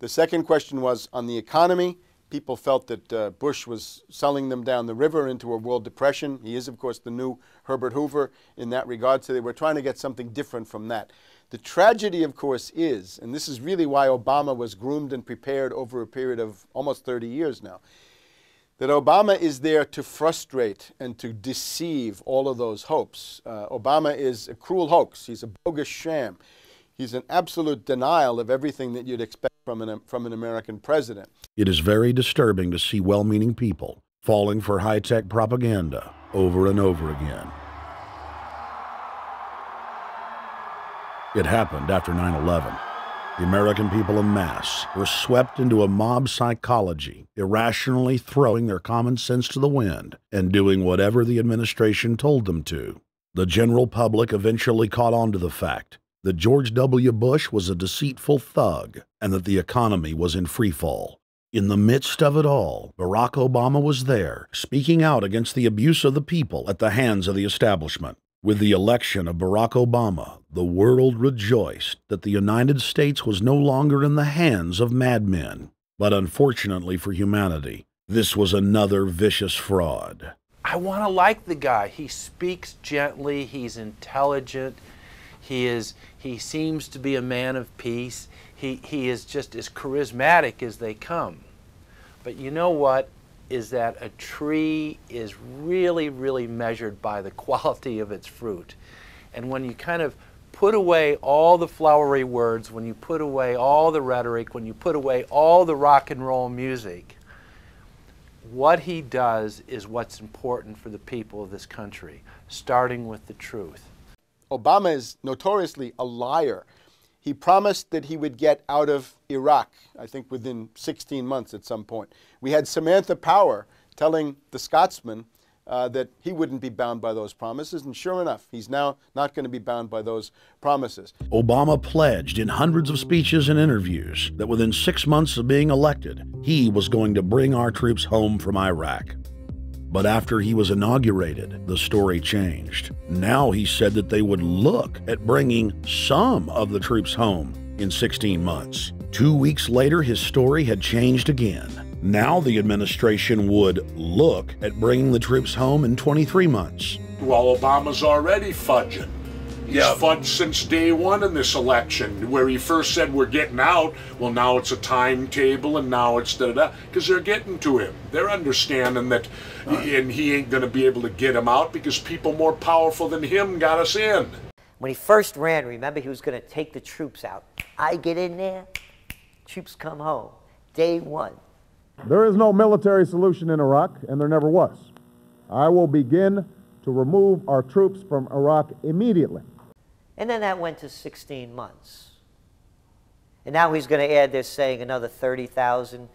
Speaker 4: The second question was on the economy. People felt that Bush was selling them down the river into a world depression. He is, of course, the new Herbert Hoover in that regard, so they were trying to get something different from that. The tragedy, of course, is, and this is really why Obama was groomed and prepared over a period of almost 30 years now, that Obama is there to frustrate and to deceive all of those hopes. Obama is a cruel hoax. He's a bogus sham. He's an absolute denial of everything that you'd expect from an American president.
Speaker 16: It is very disturbing to see well-meaning people falling for high-tech propaganda over and over again. It happened after 9/11. The American people en masse were swept into a mob psychology, irrationally throwing their common sense to the wind and doing whatever the administration told them to. The general public eventually caught on to the fact that George W. Bush was a deceitful thug and that the economy was in freefall. In the midst of it all, Barack Obama was there, speaking out against the abuse of the people at the hands of the establishment. With the election of Barack Obama, the world rejoiced that the United States was no longer in the hands of madmen. But unfortunately for humanity, this was another vicious fraud.
Speaker 3: I want to like the guy. He speaks gently, he's intelligent, he seems to be a man of peace. He is just as charismatic as they come. But you know what? Is that a tree is really, really measured by the quality of its fruit. And when you kind of put away all the flowery words, when you put away all the rhetoric, when you put away all the rock and roll music, What he does is what's important for the people of this country, starting with the truth.
Speaker 4: Obama is notoriously a liar. He promised that he would get out of Iraq, I think within 16 months at some point. We had Samantha Power telling the Scotsman that he wouldn't be bound by those promises, and sure enough, he's now not going to be bound by those promises.
Speaker 16: Obama pledged in hundreds of speeches and interviews that within 6 months of being elected, he was going to bring our troops home from Iraq. But after he was inaugurated, the story changed. Now he said that they would look at bringing some of the troops home in 16 months. 2 weeks later, his story had changed again. Now the administration would look at bringing the troops home in 23 months.
Speaker 2: Well, Obama's already fudging. He's fudged since day one in this election, where he first said we're getting out. Well, now it's a timetable, and now it's da-da-da, because they're getting to him. They're understanding that, and he ain't going to be able to get him out because people more powerful than him got us in.
Speaker 1: When he first ran, remember, he was going to take the troops out. I get in there, troops come home. Day one.
Speaker 5: There is no military solution in Iraq, and there never was. I will begin to remove our troops from Iraq immediately.
Speaker 1: And then that went to 16 months. And now he's going to add, they're saying, another 30,000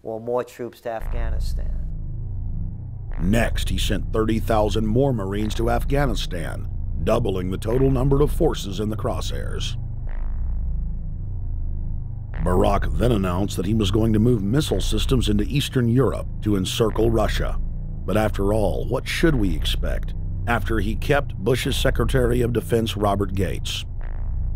Speaker 1: or more troops to Afghanistan.
Speaker 16: Next, he sent 30,000 more Marines to Afghanistan, doubling the total number of forces in the crosshairs. Barack then announced that he was going to move missile systems into Eastern Europe to encircle Russia. But after all, what should we expect after he kept Bush's Secretary of Defense Robert Gates?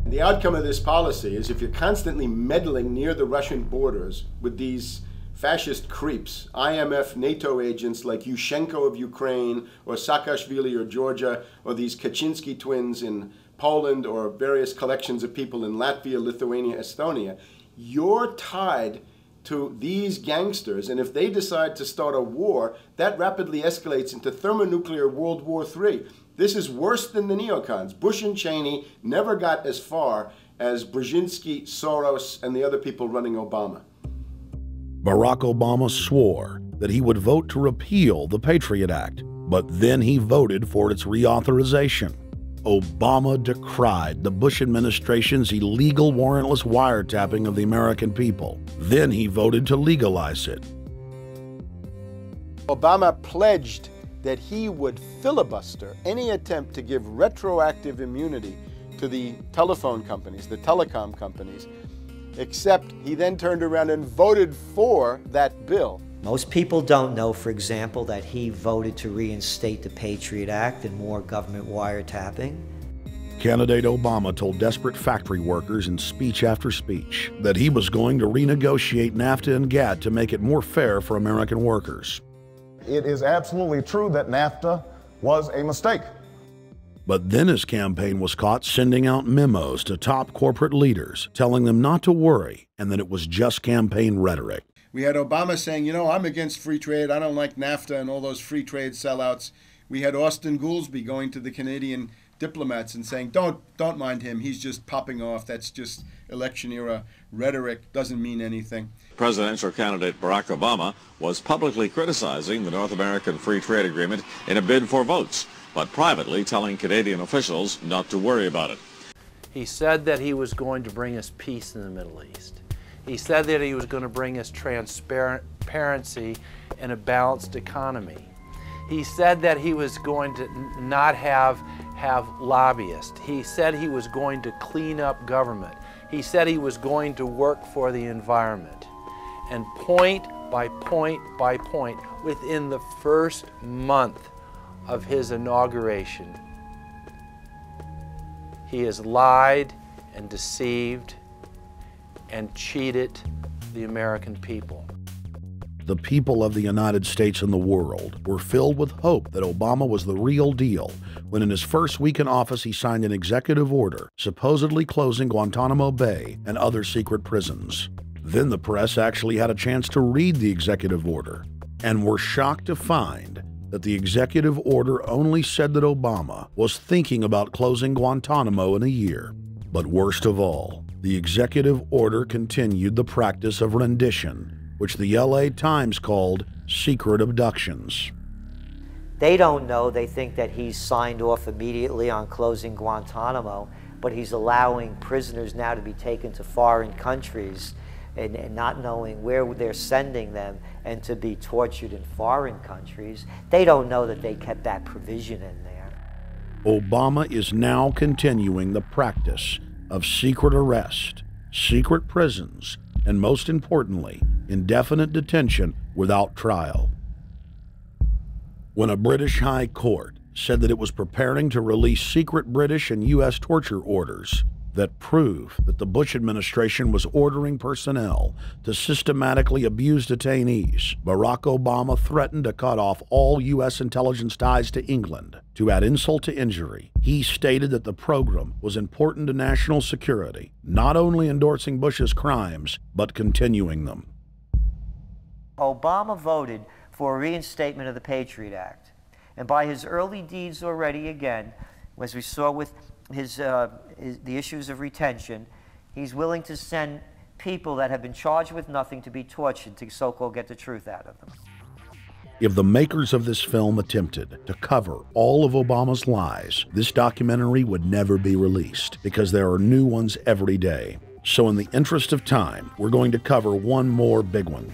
Speaker 4: The outcome of this policy is if you're constantly meddling near the Russian borders with these fascist creeps, IMF, NATO agents like Yushchenko of Ukraine, or Saakashvili of Georgia, or these Kaczynski twins in Poland, or various collections of people in Latvia, Lithuania, Estonia, you're tied to these gangsters, and if they decide to start a war, that rapidly escalates into thermonuclear World War III. This is worse than the neocons. Bush and Cheney never got as far as Brzezinski, Soros, and the other people running Obama.
Speaker 16: Barack Obama swore that he would vote to repeal the Patriot Act, but then he voted for its reauthorization. Obama decried the Bush administration's illegal warrantless wiretapping of the American people. Then he voted to legalize it.
Speaker 4: Obama pledged that he would filibuster any attempt to give retroactive immunity to the telephone companies, the telecom companies, except he then turned around and voted for that bill.
Speaker 1: Most people don't know, for example, that he voted to reinstate the Patriot Act and more government wiretapping.
Speaker 16: Candidate Obama told desperate factory workers in speech after speech that he was going to renegotiate NAFTA and GATT to make it more fair for American workers.
Speaker 5: It is absolutely true that NAFTA was a mistake.
Speaker 16: But then his campaign was caught sending out memos to top corporate leaders, telling them not to worry and that it was just campaign rhetoric.
Speaker 4: We had Obama saying, you know, I'm against free trade. I don't like NAFTA and all those free trade sellouts. We had Austin Goolsbee going to the Canadian diplomats and saying, don't mind him. He's just popping off. That's just election era rhetoric. Doesn't mean anything.
Speaker 17: Presidential candidate Barack Obama was publicly criticizing the North American Free Trade Agreement in a bid for votes, but privately telling Canadian officials not to worry about it.
Speaker 3: He said that he was going to bring us peace in the Middle East. He said that he was going to bring us transparency and a balanced economy. He said that he was going to not have lobbyists. He said he was going to clean up government. He said he was going to work for the environment. And point by point by point, within the first month of his inauguration, he has lied and deceived and cheated the American people.
Speaker 16: The people of the United States and the world were filled with hope that Obama was the real deal when in his first week in office he signed an executive order supposedly closing Guantanamo Bay and other secret prisons. Then the press actually had a chance to read the executive order and were shocked to find that the executive order only said that Obama was thinking about closing Guantanamo in a year. But worst of all, the executive order continued the practice of rendition which the LA Times called secret abductions.
Speaker 1: They don't know. They think that he's signed off immediately on closing Guantanamo, but he's allowing prisoners now to be taken to foreign countries and not knowing where they're sending them and to be tortured in foreign countries. They don't know that they kept that provision in there.
Speaker 16: Obama is now continuing the practice of secret arrest, secret prisons, and most importantly, indefinite detention without trial. When a British High Court said that it was preparing to release secret British and U.S. torture orders that prove that the Bush administration was ordering personnel to systematically abuse detainees, Barack Obama threatened to cut off all U.S. intelligence ties to England. To add insult to injury, he stated that the program was important to national security, not only endorsing Bush's crimes, but continuing them.
Speaker 1: Obama voted for a reinstatement of the Patriot Act. And by his early deeds already, again, as we saw with the issues of retention, he's willing to send people that have been charged with nothing to be tortured to so-called get the truth out of them.
Speaker 16: If the makers of this film attempted to cover all of Obama's lies, this documentary would never be released because there are new ones every day. So in the interest of time, we're going to cover one more big one.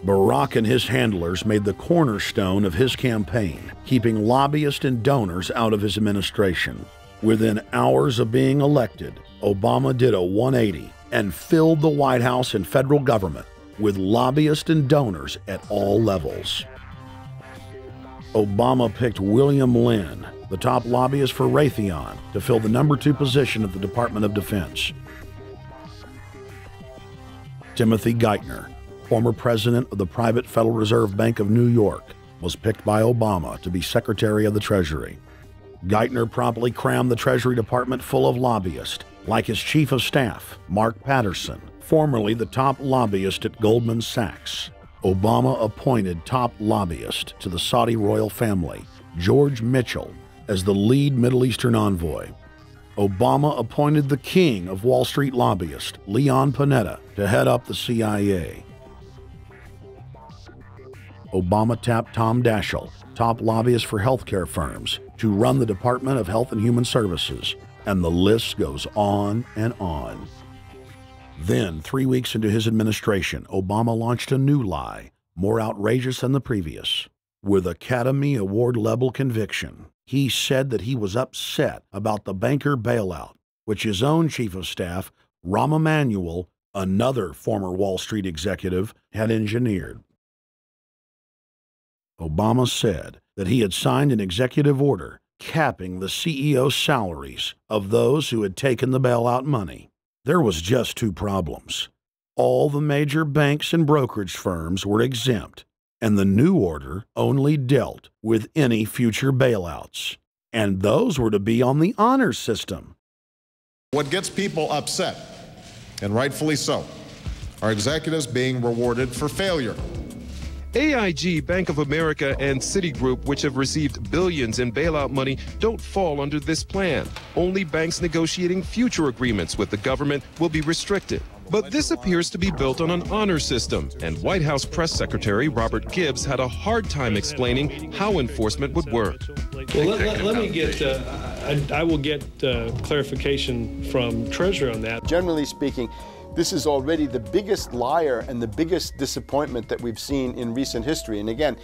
Speaker 16: Barack and his handlers made the cornerstone of his campaign, keeping lobbyists and donors out of his administration. Within hours of being elected, Obama did a 180 and filled the White House and federal government with lobbyists and donors at all levels. Obama picked William Lynn, the top lobbyist for Raytheon, to fill the #2 position at the Department of Defense. Timothy Geithner, former president of the private Federal Reserve Bank of New York, was picked by Obama to be Secretary of the Treasury. Geithner promptly crammed the Treasury Department full of lobbyists, like his chief of staff, Mark Patterson, formerly the top lobbyist at Goldman Sachs. Obama appointed top lobbyist to the Saudi royal family, George Mitchell, as the lead Middle Eastern envoy. Obama appointed the king of Wall Street lobbyists, Leon Panetta, to head up the CIA. Obama tapped Tom Daschle, top lobbyist for healthcare firms, to run the Department of Health and Human Services, and the list goes on and on. Then, 3 weeks into his administration, Obama launched a new lie, more outrageous than the previous. With Academy Award-level conviction, he said that he was upset about the banker bailout, which his own chief of staff, Rahm Emanuel, another former Wall Street executive, had engineered. Obama said that he had signed an executive order capping the CEO's salaries of those who had taken the bailout money. There was just 2 problems. All the major banks and brokerage firms were exempt, and the new order only dealt with any future bailouts, and those were to be on the honor system.
Speaker 6: What gets people upset, and rightfully so, are executives being rewarded for failure.
Speaker 7: AIG, Bank of America, and Citigroup, which have received billions in bailout money, don't fall under this plan. Only banks negotiating future agreements with the government will be restricted. But this appears to be built on an honor system, and White House Press Secretary Robert Gibbs had a hard time explaining how enforcement would work.
Speaker 8: Well, let me get, I will get clarification from Treasury on that.
Speaker 4: Generally speaking, this is already the biggest liar and the biggest disappointment that we've seen in recent history. And again,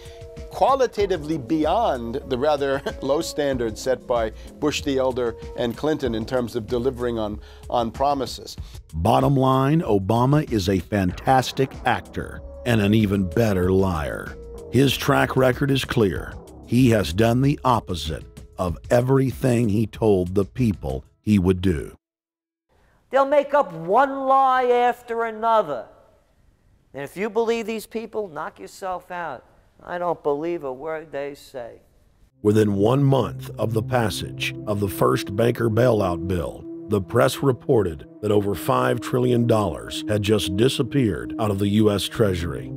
Speaker 4: qualitatively beyond the rather low standards set by Bush the Elder and Clinton in terms of delivering on promises.
Speaker 16: Bottom line, Obama is a fantastic actor and an even better liar. His track record is clear. He has done the opposite of everything he told the people he would do.
Speaker 1: They'll make up one lie after another. And if you believe these people, knock yourself out. I don't believe a word they say.
Speaker 16: Within 1 month of the passage of the first banker bailout bill, the press reported that over $5 trillion had just disappeared out of the U.S. Treasury.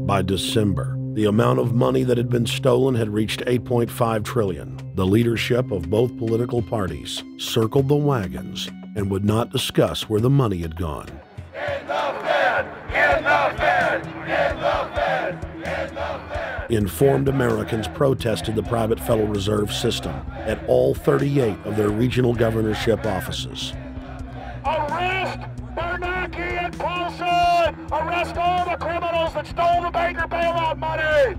Speaker 16: By December, the amount of money that had been stolen had reached $8.5 trillion. The leadership of both political parties circled the wagons and would not discuss where the money had gone.
Speaker 15: Enough, man! In the Fed! In the Fed! In the Fed!
Speaker 16: Informed Americans protested the private Federal Reserve System at all 38 of their regional governorship offices.
Speaker 15: Arrest Bernanke and Paulson! Arrest all the criminals that stole the banker bailout money!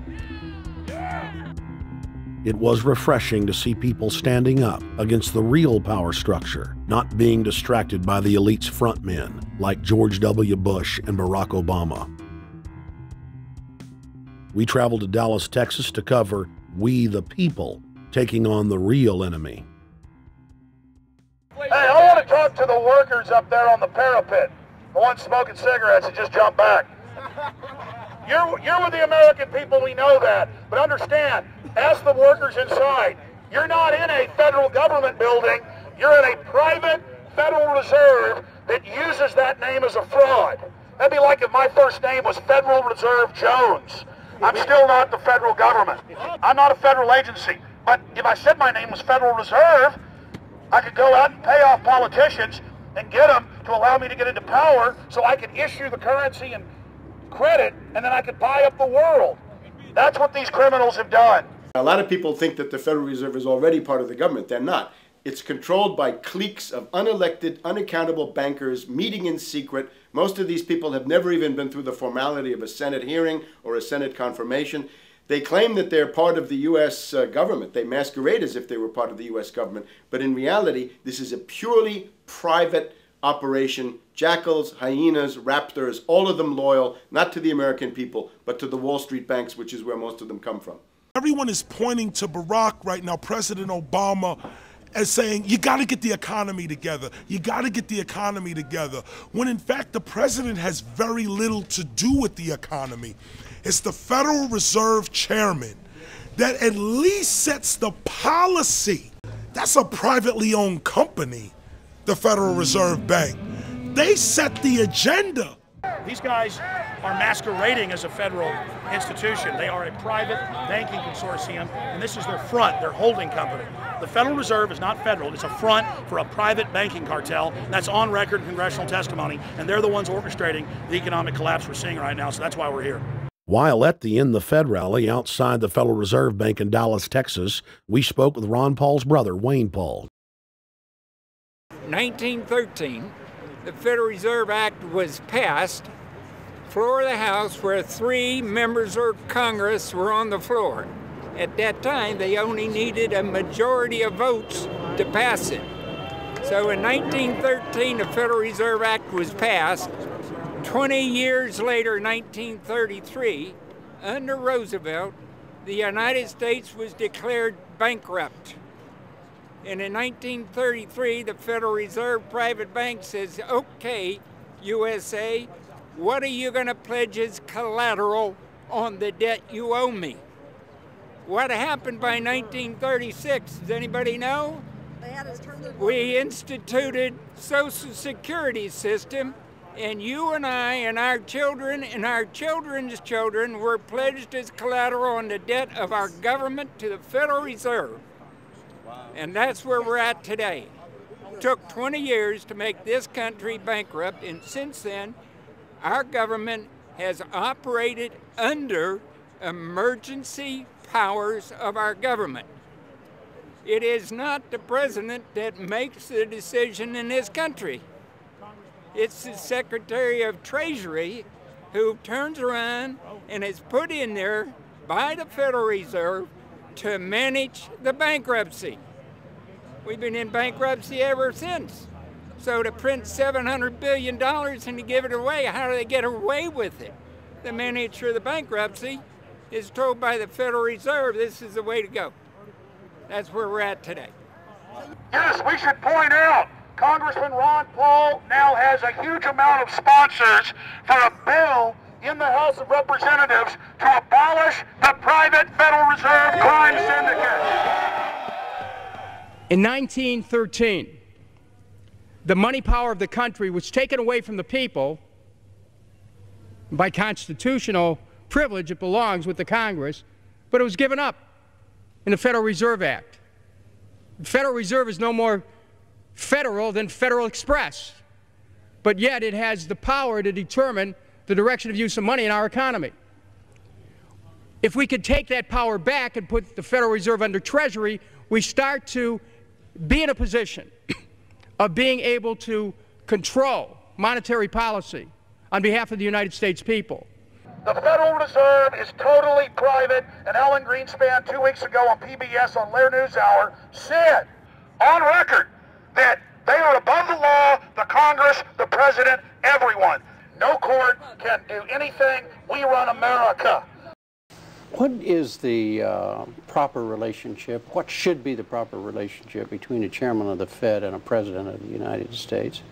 Speaker 16: It was refreshing to see people standing up against the real power structure, not being distracted by the elite's frontmen like George W. Bush and Barack Obama. We traveled to Dallas, Texas to cover We the People taking on the real enemy.
Speaker 15: Hey, I want to talk to the workers up there on the parapet. The ones smoking cigarettes that just jumped back. You're with the American people, we know that. But understand, ask the workers inside. You're not in a federal government building. You're in a private Federal Reserve that uses that name as a fraud. That'd be like if my first name was Federal Reserve Jones. I'm still not the federal government. I'm not a federal agency. But if I said my name was Federal Reserve, I could go out and pay off politicians and get them to allow me to get into power so I could issue the currency and credit, and then I could buy up the world. That's what these criminals have done.
Speaker 4: A lot of people think that the Federal Reserve is already part of the government. They're not. It's controlled by cliques of unelected, unaccountable bankers meeting in secret. Most of these people have never even been through the formality of a Senate hearing or a Senate confirmation. They claim that they're part of the U.S. government. They masquerade as if they were part of the U.S. government. But in reality, this is a purely private operation. Jackals, hyenas, raptors, all of them loyal, not to the American people, but to the Wall Street banks, which is where most of them come from.
Speaker 9: Everyone is pointing to Barack right now, President Obama, as saying, you got to get the economy together. You got to get the economy together. When in fact, the president has very little to do with the economy. It's the Federal Reserve chairman that at least sets the policy. That's a privately owned company, the Federal Reserve Bank. They set the agenda.
Speaker 10: These guys are masquerading as a federal institution. They are a private banking consortium, and this is their front, their holding company. The Federal Reserve is not federal. It's a front for a private banking cartel. That's on record in congressional testimony, and they're the ones orchestrating the economic collapse we're seeing right now, so that's why we're here.
Speaker 16: While at the In the Fed rally outside the Federal Reserve Bank in Dallas, Texas, we spoke with Ron Paul's brother, Wayne Paul.
Speaker 21: 1913, the Federal Reserve Act was passed, floor of the House, where 3 members of Congress were on the floor. At that time, they only needed a majority of votes to pass it. So in 1913, the Federal Reserve Act was passed. 20 years later, 1933, under Roosevelt, the United States was declared bankrupt. And in 1933, the Federal Reserve Private Bank says, okay, USA, what are you going to pledge as collateral on the debt you owe me? What happened by 1936? Does anybody know? We instituted Social Security system, and you and I and our children and our children's children were pledged as collateral on the debt of our government to the Federal Reserve. And that's where we're at today. It took 20 years to make this country bankrupt, and since then, our government has operated under emergency powers of our government. It is not the president that makes the decision in this country. It's the Secretary of Treasury who turns around and is put in there by the Federal Reserve to manage the bankruptcy. We've been in bankruptcy ever since. So to print $700 billion and to give it away, how do they get away with it? The manager of the bankruptcy is told by the Federal Reserve this is the way to go. That's where we're at today.
Speaker 15: Yes, we should point out, Congressman Ron Paul now has a huge amount of sponsors for a bill in the House of Representatives to abolish the private Federal Reserve crime syndicate.
Speaker 22: In 1913, the money power of the country was taken away from the people. By constitutional privilege, it belongs with the Congress, but it was given up in the Federal Reserve Act. The Federal Reserve is no more federal than Federal Express, but yet it has the power to determine the direction of use of money in our economy. If we could take that power back and put the Federal Reserve under Treasury, we start to be in a position of being able to control monetary policy on behalf of the United States people.
Speaker 15: The Federal Reserve is totally private, and Alan Greenspan 2 weeks ago on PBS on Lair NewsHour said on record that they are above the law, the Congress, the President, everyone. No court can do anything. We run America.
Speaker 12: What is the proper relationship, what should be the proper relationship between a chairman of the Fed and a president of the United States?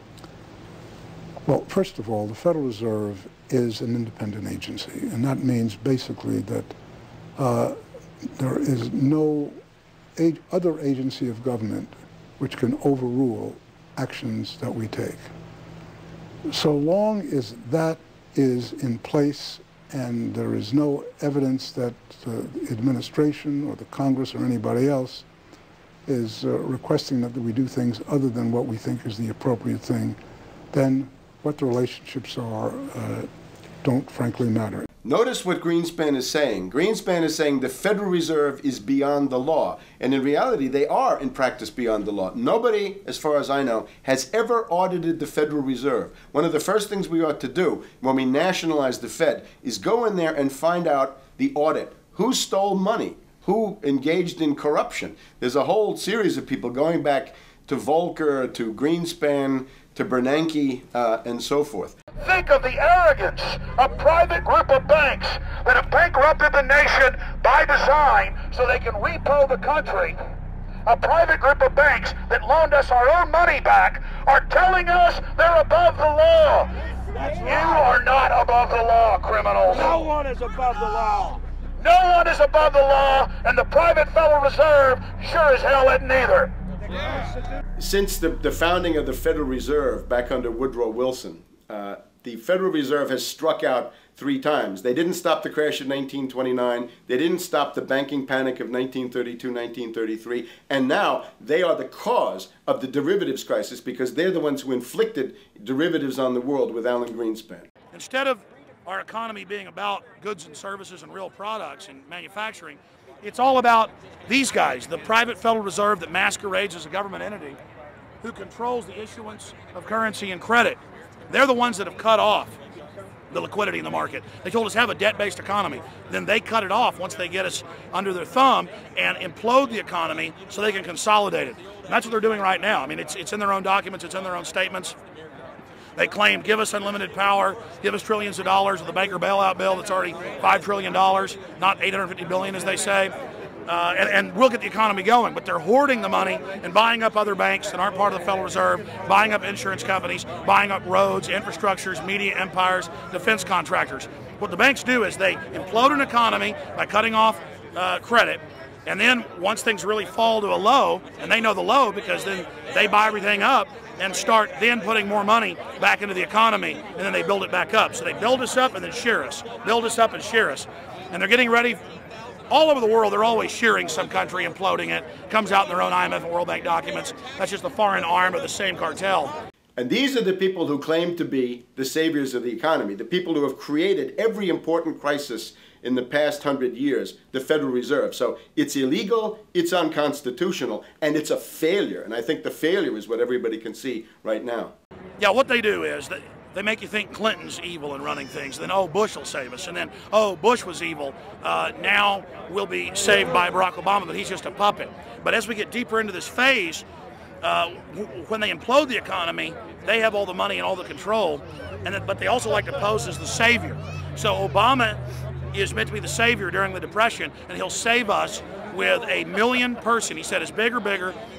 Speaker 13: Well, first of all, the Federal Reserve is an independent agency, and that means basically that there is no other agency of government which can overrule actions that we take. So long as that is in place and there is no evidence that the administration or the Congress or anybody else is requesting that we do things other than what we think is the appropriate thing, then what the relationships are don't frankly matter.
Speaker 4: Notice what Greenspan is saying. Greenspan is saying the Federal Reserve is beyond the law. And in reality, they are in practice beyond the law. Nobody, as far as I know, has ever audited the Federal Reserve. One of the first things we ought to do when we nationalize the Fed is go in there and find out the audit. Who stole money? Who engaged in corruption? There's a whole series of people going back to Volcker, to Greenspan, to Bernanke, and so forth.
Speaker 15: Think of the arrogance of private group of banks that have bankrupted the nation by design so they can repo the country. A private group of banks that loaned us our own money back are telling us they're above the law. You are not above the law, criminals.
Speaker 14: No one is above the law.
Speaker 15: No one is above the law, and the private Federal Reserve sure as hell isn't either.
Speaker 4: Since the founding of the Federal Reserve back under Woodrow Wilson, the Federal Reserve has struck out 3 times. They didn't stop the crash of 1929. They didn't stop the banking panic of 1932, 1933. And now they are the cause of the derivatives crisis because they're the ones who inflicted derivatives on the world with Alan Greenspan.
Speaker 10: Instead of our economy being about goods and services and real products and manufacturing, it's all about these guys, the private Federal Reserve that masquerades as a government entity who controls the issuance of currency and credit. They're the ones that have cut off the liquidity in the market. They told us have a debt-based economy. Then they cut it off once they get us under their thumb and implode the economy so they can consolidate it. And that's what they're doing right now. I mean, it's in their own documents, it's in their own statements. They claim, give us unlimited power, give us trillions of dollars of the Baker bailout bill that's already $5 trillion, not $850 billion as they say. And we'll get the economy going, but they're hoarding the money and buying up other banks that aren't part of the Federal Reserve, buying up insurance companies, buying up roads, infrastructures, media empires, defense contractors. What the banks do is they implode an economy by cutting off credit, and then once things really fall to a low, and they know the low because then they buy everything up and start then putting more money back into the economy, and then they build it back up. So they build us up and then shear us, build us up and shear us. And they're getting ready. All over the world, they're always shearing some country, imploding it. Comes out in their own IMF and World Bank documents. That's just the foreign arm of the same cartel.
Speaker 4: And these are the people who claim to be the saviors of the economy, the people who have created every important crisis in the past 100 years, the Federal Reserve. So it's illegal, it's unconstitutional, and it's a failure. And I think the failure is what everybody can see right now.
Speaker 10: Yeah, what they do is they make you think Clinton's evil in running things. Then, oh, Bush will save us. And then, oh, Bush was evil. Now we'll be saved by Barack Obama, but he's just a puppet. But as we get deeper into this phase, when they implode the economy, they have all the money and all the control. But they also like to pose as the savior. So Obama is meant to be the savior during the Depression, and he'll save us with a 1 million person, he said, is bigger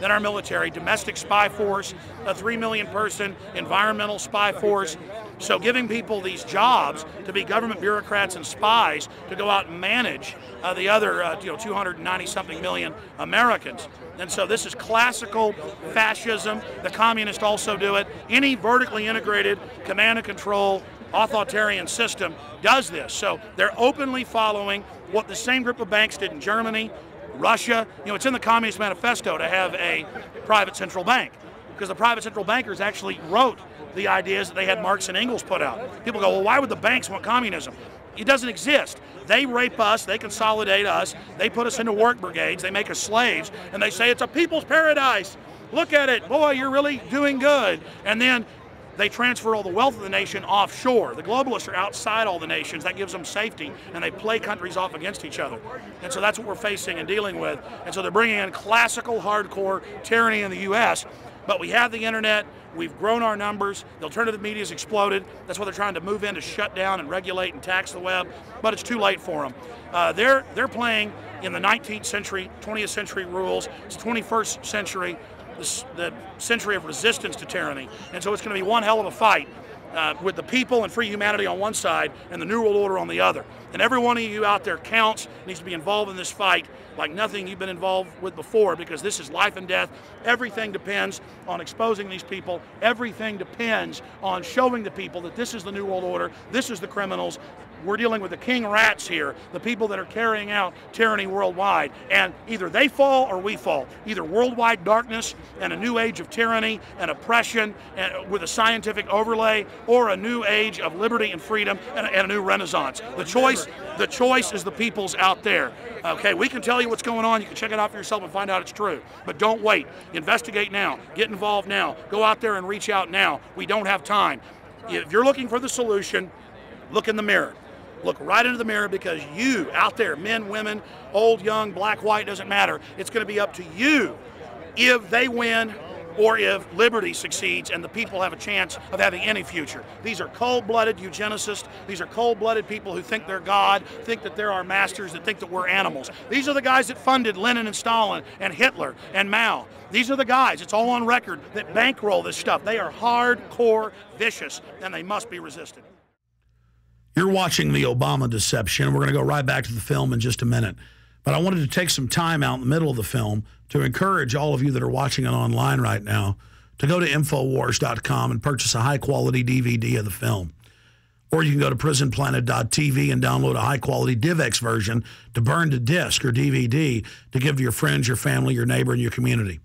Speaker 10: than our military, domestic spy force, a 3 million person environmental spy force. So giving people these jobs to be government bureaucrats and spies to go out and manage the other 290-something million Americans. And so this is classical fascism. The communists also do it. Any vertically integrated command and control authoritarian system does this. So they're openly following what the same group of banks did in Germany, Russia. It's in the Communist Manifesto to have a private central bank, because the private central bankers actually wrote the ideas that they had Marx and Engels put out. People go, well, why would the banks want communism? It doesn't exist. They rape us, they consolidate us, they put us into work brigades, they make us slaves, and they say it's a people's paradise. Look at it, boy, you're really doing good. And then they transfer all the wealth of the nation offshore. The globalists are outside all the nations. That gives them safety, and they play countries off against each other. And so that's what we're facing and dealing with. And so they're bringing in classical, hardcore tyranny in the U.S., but we have the internet. We've grown our numbers. The alternative media has exploded. That's what they're trying to move in to shut down and regulate and tax the web, but it's too late for them. They're playing in the 19th century, 20th century rules. It's the 21st century, the century of resistance to tyranny. And so it's going to be one hell of a fight with the people and free humanity on one side and the New World Order on the other. And every one of you out there counts, needs to be involved in this fight like nothing you've been involved with before, because this is life and death. Everything depends on exposing these people. Everything depends on showing the people that this is the New World Order, this is the criminals. We're dealing with the king rats here, the people that are carrying out tyranny worldwide. And either they fall or we fall. Either worldwide darkness and a new age of tyranny and oppression and with a scientific overlay, or a new age of liberty and freedom and a new renaissance. The choice is the people's out there. Okay, we can tell you what's going on. You can check it out for yourself and find out it's true. But don't wait. Investigate now. Get involved now. Go out there and reach out now. We don't have time. If you're looking for the solution, look in the mirror. Look right into the mirror, because you out there, men, women, old, young, black, white, doesn't matter. It's going to be up to you if they win or if liberty succeeds and the people have a chance of having any future. These are cold-blooded eugenicists. These are cold-blooded people who think they're God, think that they're our masters, that think that we're animals. These are the guys that funded Lenin and Stalin and Hitler and Mao. These are the guys, it's all on record, that bankroll this stuff. They are hardcore vicious, and they must be resisted.
Speaker 16: You're watching The Obama Deception. We're going to go right back to the film in just a minute. But I wanted to take some time out in the middle of the film to encourage all of you that are watching it online right now to go to Infowars.com and purchase a high-quality DVD of the film. Or you can go to PrisonPlanet.tv and download a high-quality DivX version to burn to disc or DVD to give to your friends, your family, your neighbor, and your community.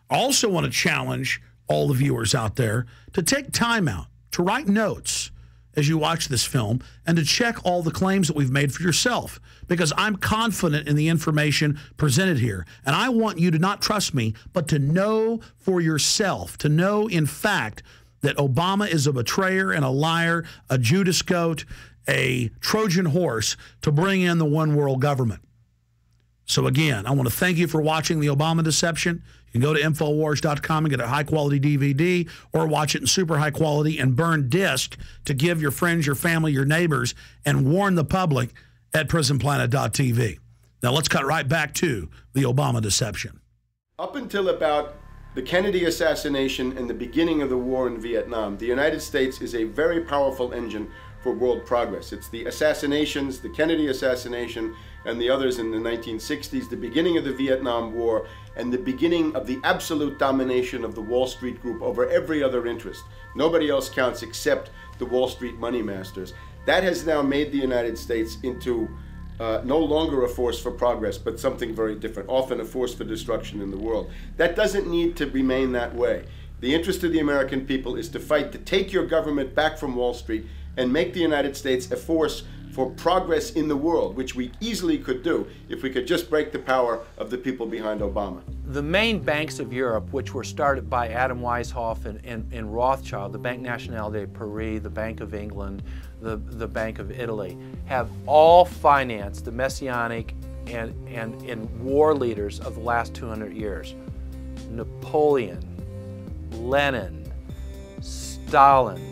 Speaker 16: I also want to challenge all the viewers out there to take time out to write notes as you watch this film and to check all the claims that we've made for yourself, because I'm confident in the information presented here. And I want you to not trust me, but to know for yourself, to know in fact that Obama is a betrayer and a liar, a Judas goat, a Trojan horse to bring in the one world government. So again, I want to thank you for watching The Obama Deception. You can go to Infowars.com and get a high-quality DVD, or watch it in super high quality and burn disc to give your friends, your family, your neighbors, and warn the public at PrisonPlanet.tv. Now let's cut right back to The Obama Deception.
Speaker 4: Up until about the Kennedy assassination and the beginning of the war in Vietnam, the United States is a very powerful engine for world progress. It's the assassinations, the Kennedy assassination, and the others in the 1960s, the beginning of the Vietnam War, and the beginning of the absolute domination of the Wall Street group over every other interest. Nobody else counts except the Wall Street money masters. That has now made the United States into no longer a force for progress, but something very different, often a force for destruction in the world. That doesn't need to remain that way. The interest of the American people is to fight to take your government back from Wall Street and make the United States a force for progress in the world, which we easily could do if we could just break the power of the people behind Obama.
Speaker 3: The main banks of Europe, which were started by Adam Weishaupt and Rothschild, the Banque Nationale de Paris, the Bank of England, the Bank of Italy, have all financed the messianic and war leaders of the last 200 years. Napoleon, Lenin, Stalin.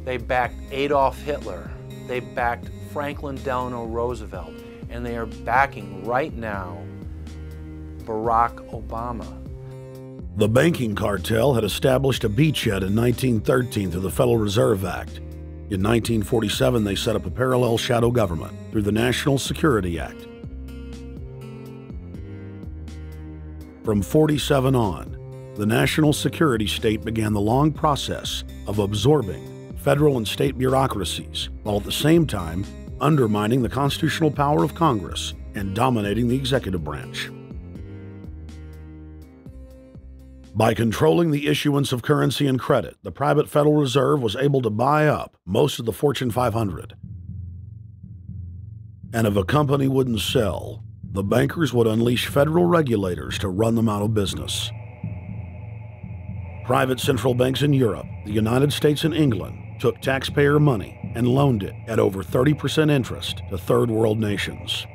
Speaker 3: They backed Adolf Hitler. They backed Franklin Delano Roosevelt. And they are backing right now Barack Obama.
Speaker 16: The banking cartel had established a beachhead in 1913 through the Federal Reserve Act. In 1947, they set up a parallel shadow government through the National Security Act. From 47 on, the national security state began the long process of absorbing federal and state bureaucracies, while at the same time undermining the constitutional power of Congress and dominating the executive branch. By controlling the issuance of currency and credit, the private Federal Reserve was able to buy up most of the Fortune 500. And if a company wouldn't sell, the bankers would unleash federal regulators to run them out of business. Private central banks in Europe, the United States, and England took taxpayer money and loaned it at over 30% interest to third world nations.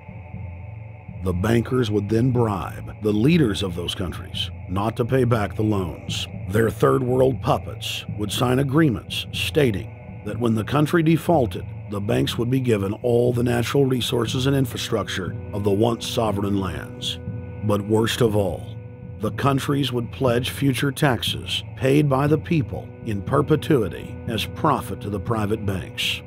Speaker 16: The bankers would then bribe the leaders of those countries not to pay back the loans. Their third world puppets would sign agreements stating that when the country defaulted, the banks would be given all the natural resources and infrastructure of the once sovereign lands. But worst of all, the countries would pledge future taxes paid by the people in perpetuity as profit to the private banks.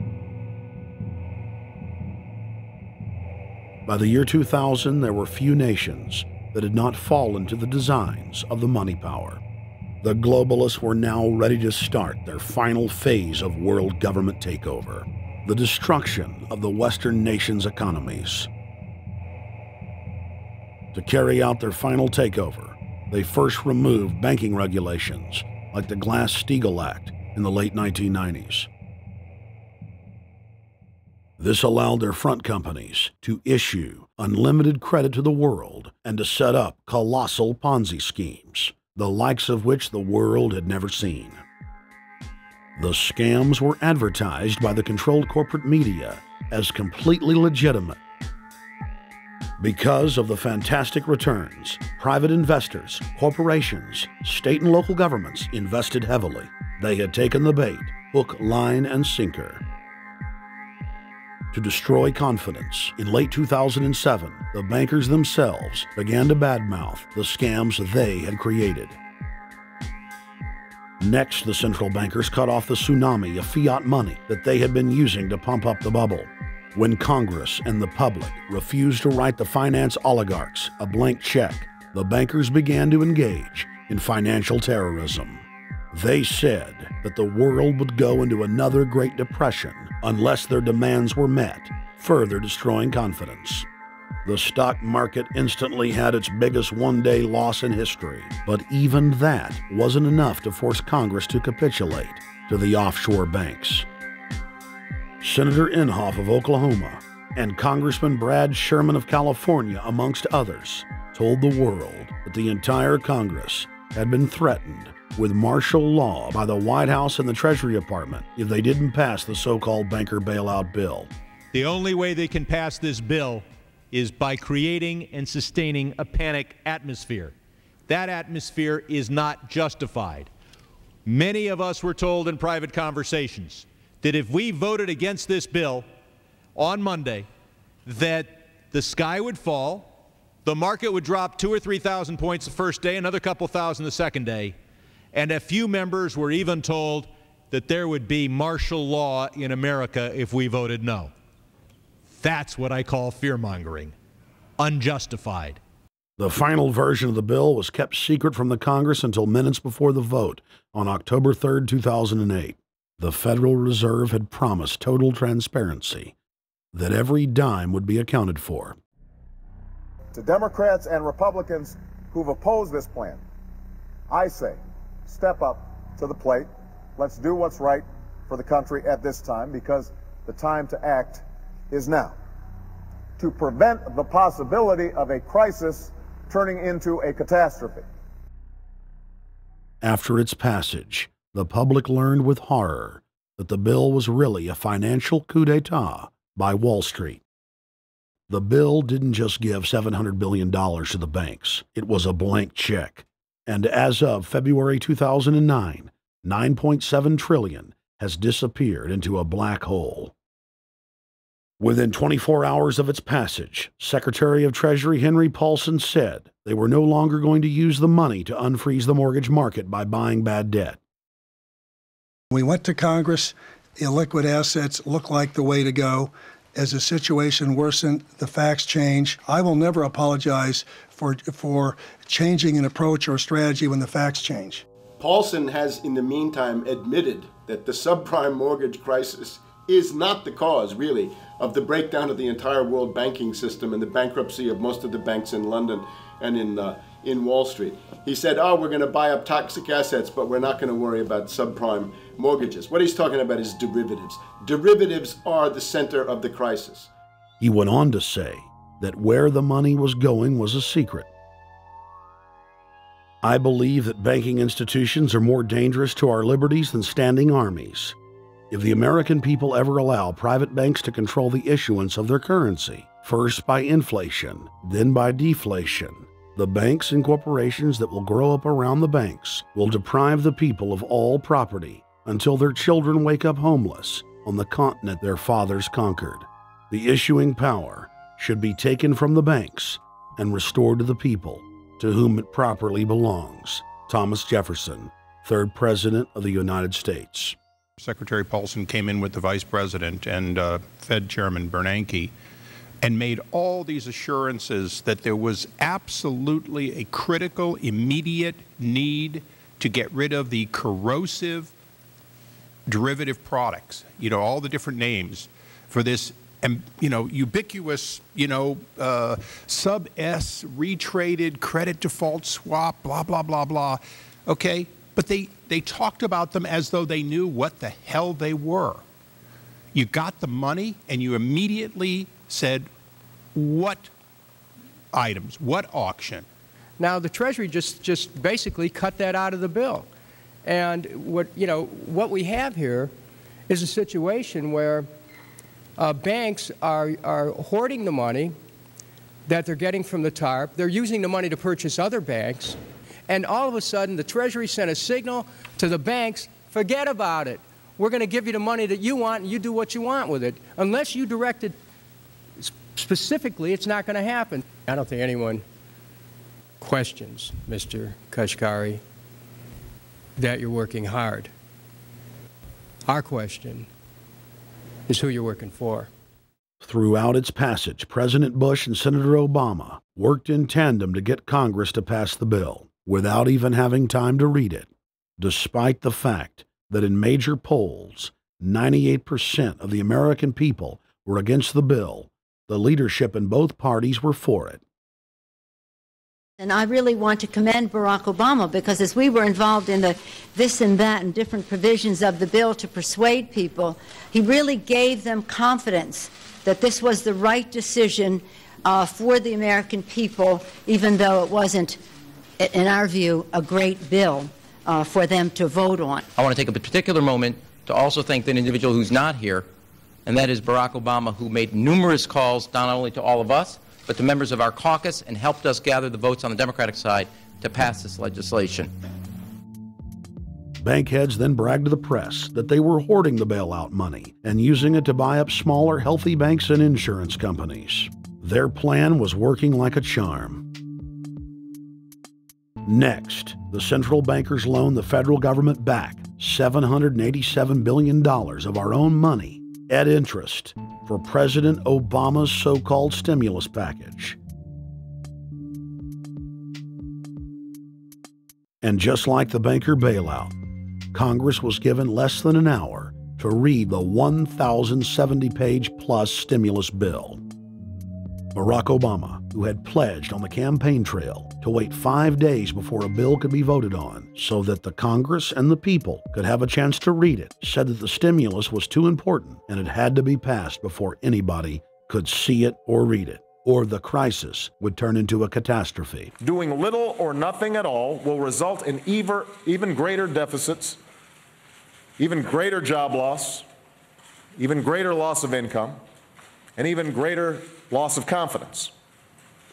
Speaker 16: By the year 2000, there were few nations that had not fallen to the designs of the money power. The globalists were now ready to start their final phase of world government takeover, the destruction of the Western nations' economies. To carry out their final takeover, they first removed banking regulations like the Glass-Steagall Act in the late 1990s. This allowed their front companies to issue unlimited credit to the world and to set up colossal Ponzi schemes, the likes of which the world had never seen. The scams were advertised by the controlled corporate media as completely legitimate. Because of the fantastic returns, private investors, corporations, state and local governments invested heavily. They had taken the bait, hook, line, and sinker. To destroy confidence, in late 2007, the bankers themselves began to badmouth the scams they had created. Next, the central bankers cut off the tsunami of fiat money that they had been using to pump up the bubble. When Congress and the public refused to write the finance oligarchs a blank check, the bankers began to engage in financial terrorism. They said that the world would go into another Great Depression unless their demands were met, further destroying confidence. The stock market instantly had its biggest one-day loss in history, but even that wasn't enough to force Congress to capitulate to the offshore banks. Senator Inhofe of Oklahoma and Congressman Brad Sherman of California, amongst others, told the world that the entire Congress had been threatened with martial law by the White House and the Treasury Department if they didn't pass the so-called banker bailout bill.
Speaker 11: The only way they can pass this bill is by creating and sustaining a panic atmosphere. That atmosphere is not justified. Many of us were told in private conversations that if we voted against this bill on Monday, that the sky would fall, the market would drop 2,000 or 3,000 points the first day, another couple thousand the second day, and a few members were even told that there would be martial law in America if we voted no. That's what I call fear-mongering. Unjustified.
Speaker 16: The final version of the bill was kept secret from the Congress until minutes before the vote on October 3, 2008. The Federal Reserve had promised total transparency, that every dime would be accounted for.
Speaker 5: To Democrats and Republicans who've opposed this plan, I say, step up to the plate. Let's do what's right for the country at this time, because the time to act is now, to prevent the possibility of a crisis turning into a catastrophe.
Speaker 16: After its passage, the public learned with horror that the bill was really a financial coup d'etat by Wall Street. The bill didn't just give $700 billion to the banks. It was a blank check. And as of February 2009, $9.7 trillion has disappeared into a black hole. Within 24 hours of its passage, Secretary of Treasury Henry Paulson said they were no longer going to use the money to unfreeze the mortgage market by buying bad debt.
Speaker 13: We went to Congress. Illiquid assets look like the way to go. As the situation worsened, the facts change. I will never apologize for changing an approach or strategy when the facts change.
Speaker 4: Paulson has, in the meantime, admitted that the subprime mortgage crisis is not the cause, really, of the breakdown of the entire world banking system and the bankruptcy of most of the banks in London and in Wall Street. He said, oh, we're going to buy up toxic assets, but we're not going to worry about subprime mortgages. What he's talking about is derivatives. Derivatives are the center of the crisis.
Speaker 16: He went on to say that where the money was going was a secret. I believe that banking institutions are more dangerous to our liberties than standing armies. If the American people ever allow private banks to control the issuance of their currency, first by inflation, then by deflation, the banks and corporations that will grow up around the banks will deprive the people of all property until their children wake up homeless on the continent their fathers conquered. The issuing power should be taken from the banks and restored to the people, to whom it properly belongs. Thomas Jefferson, 3rd President of the United States.
Speaker 18: Secretary Paulson came in with the Vice President and Fed Chairman Bernanke and made all these assurances that there was absolutely a critical, immediate need to get rid of the corrosive derivative products, you know, all the different names for this, you know, ubiquitous, you know, sub-S retraded credit default swap, blah, blah, blah, blah. Okay? But they talked about them as though they knew what the hell they were. You got the money and you immediately said, what items, what auction?
Speaker 22: Now the Treasury just basically cut that out of the bill. And what we have here is a situation where banks are hoarding the money that they're getting from the TARP. They're using the money to purchase other banks. And all of a sudden, the Treasury sent a signal to the banks, forget about it. We're going to give you the money that you want, and you do what you want with it. Unless you direct it specifically, it's not going to happen. I don't think anyone questions, Mr. Kashkari, that you're working hard. Our question is who you're working for.
Speaker 16: Throughout its passage, President Bush and Senator Obama worked in tandem to get Congress to pass the bill without even having time to read it, despite the fact that in major polls, 98% of the American people were against the bill. The leadership in both parties were for it.
Speaker 19: And I really want to commend Barack Obama, because as we were involved in the this and that and different provisions of the bill to persuade people, he really gave them confidence that this was the right decision for the American people, even though it wasn't, in our view, a great bill for them to vote on.
Speaker 23: I want to take a particular moment to also thank the individual who's not here, and that is Barack Obama, who made numerous calls not only to all of us, but to members of our caucus, and helped us gather the votes on the Democratic side to pass this legislation.
Speaker 16: Bankheads then bragged to the press that they were hoarding the bailout money and using it to buy up smaller, healthy banks and insurance companies. Their plan was working like a charm. Next, the central bankers loaned the federal government back $787 billion of our own money at interest for President Obama's so-called stimulus package. And just like the banker bailout, Congress was given less than an hour to read the 1,070-page-plus stimulus bill. Barack Obama, who had pledged on the campaign trail to wait 5 days before a bill could be voted on so that the Congress and the people could have a chance to read it, said that the stimulus was too important and it had to be passed before anybody could see it or read it, or the crisis would turn into a catastrophe.
Speaker 24: Doing little or nothing at all will result in even greater deficits, even greater job loss, even greater loss of income, and even greater loss of confidence.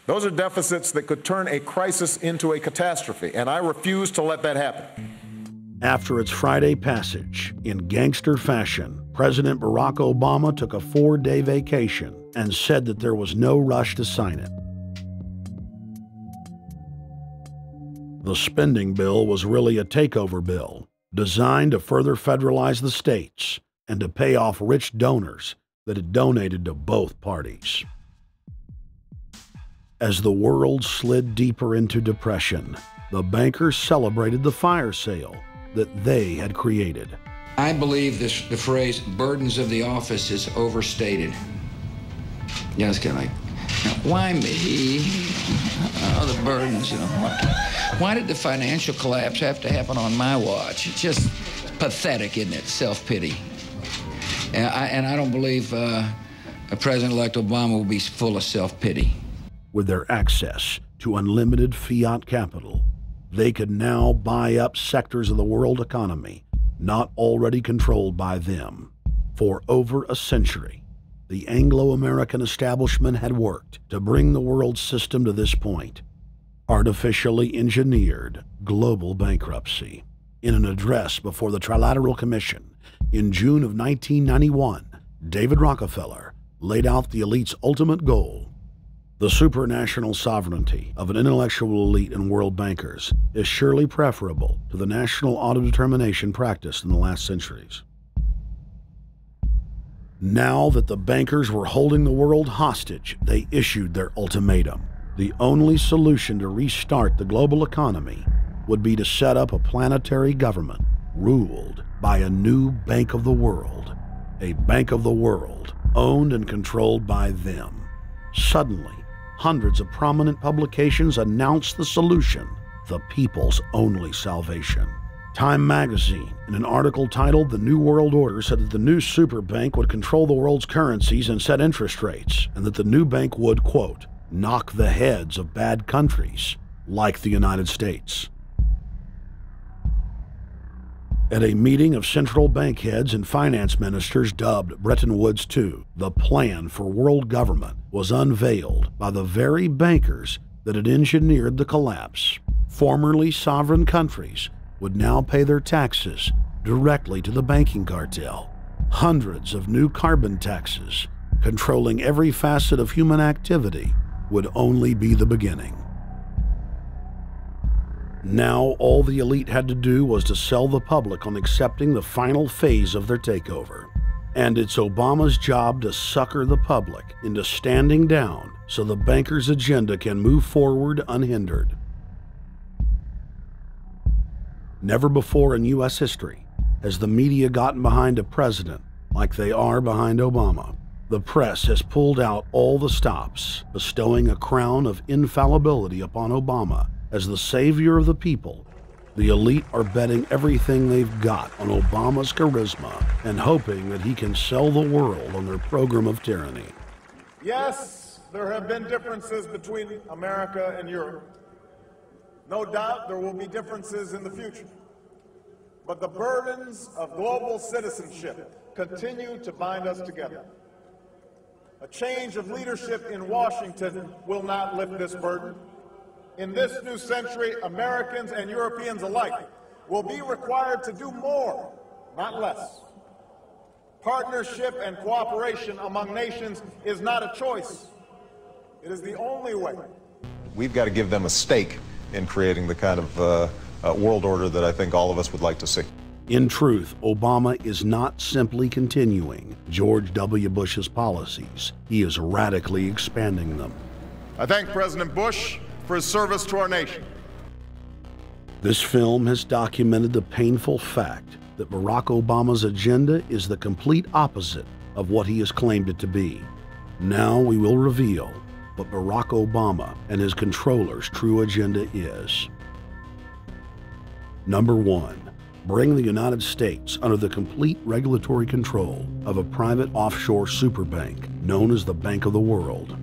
Speaker 24: Those are deficits that could turn a crisis into a catastrophe, and I refuse to let that happen.
Speaker 16: After its Friday passage, in gangster fashion, President Barack Obama took a 4-day vacation and said that there was no rush to sign it. The spending bill was really a takeover bill, designed to further federalize the states and to pay off rich donors that had donated to both parties. As the world slid deeper into depression, the bankers celebrated the fire sale that they had created.
Speaker 25: I believe the phrase burdens of the office is overstated. You know, it's kind of like
Speaker 2: Why me? Oh, the burdens, you know. Why did the financial collapse have to happen on my watch? It's just pathetic, isn't it? Self-pity. And I don't believe President-elect Obama will be full of self-pity.
Speaker 16: With their access to unlimited fiat capital, they could now buy up sectors of the world economy not already controlled by them. For over a century, the Anglo-American establishment had worked to bring the world system to this point. Artificially engineered global bankruptcy. In an address before the Trilateral Commission in June of 1991, David Rockefeller laid out the elite's ultimate goal. The supranational sovereignty of an intellectual elite and world bankers is surely preferable to the national autodetermination practiced in the last centuries. Now that the bankers were holding the world hostage, they issued their ultimatum. The only solution to restart the global economy would be to set up a planetary government ruled by a new Bank of the World, a Bank of the World owned and controlled by them. Suddenly, hundreds of prominent publications announced the solution, the people's only salvation. Time magazine, in an article titled "The New World Order," said that the new super bank would control the world's currencies and set interest rates, and that the new bank would, quote, knock the heads of bad countries like the United States. At a meeting of central bank heads and finance ministers dubbed Bretton Woods II, the plan for world government was unveiled by the very bankers that had engineered the collapse. Formerly sovereign countries would now pay their taxes directly to the banking cartel. Hundreds of new carbon taxes, controlling every facet of human activity, would only be the beginning. Now, all the elite had to do was to sell the public on accepting the final phase of their takeover. And it's Obama's job to sucker the public into standing down so the bankers' agenda can move forward unhindered. Never before in U.S. history has the media gotten behind a president like they are behind Obama. The press has pulled out all the stops, bestowing a crown of infallibility upon Obama as the savior of the people. The elite are betting everything they've got on Obama's charisma and hoping that he can sell the world on their program of tyranny.
Speaker 24: Yes, there have been differences between America and Europe. No doubt there will be differences in the future. But the burdens of global citizenship continue to bind us together. A change of leadership in Washington will not lift this burden. In this new century, Americans and Europeans alike will be required to do more, not less. Partnership and cooperation among nations is not a choice. It is the only way.
Speaker 6: We've got to give them a stake in creating the kind of world order that I think all of us would like to see.
Speaker 16: In truth, Obama is not simply continuing George W. Bush's policies. He is radically expanding them.
Speaker 24: I thank President Bush for his service to our nation.
Speaker 16: This film has documented the painful fact that Barack Obama's agenda is the complete opposite of what he has claimed it to be. Now we will reveal what Barack Obama and his controllers' true agenda is. Number 1. Bring the United States under the complete regulatory control of a private offshore superbank known as the Bank of the World.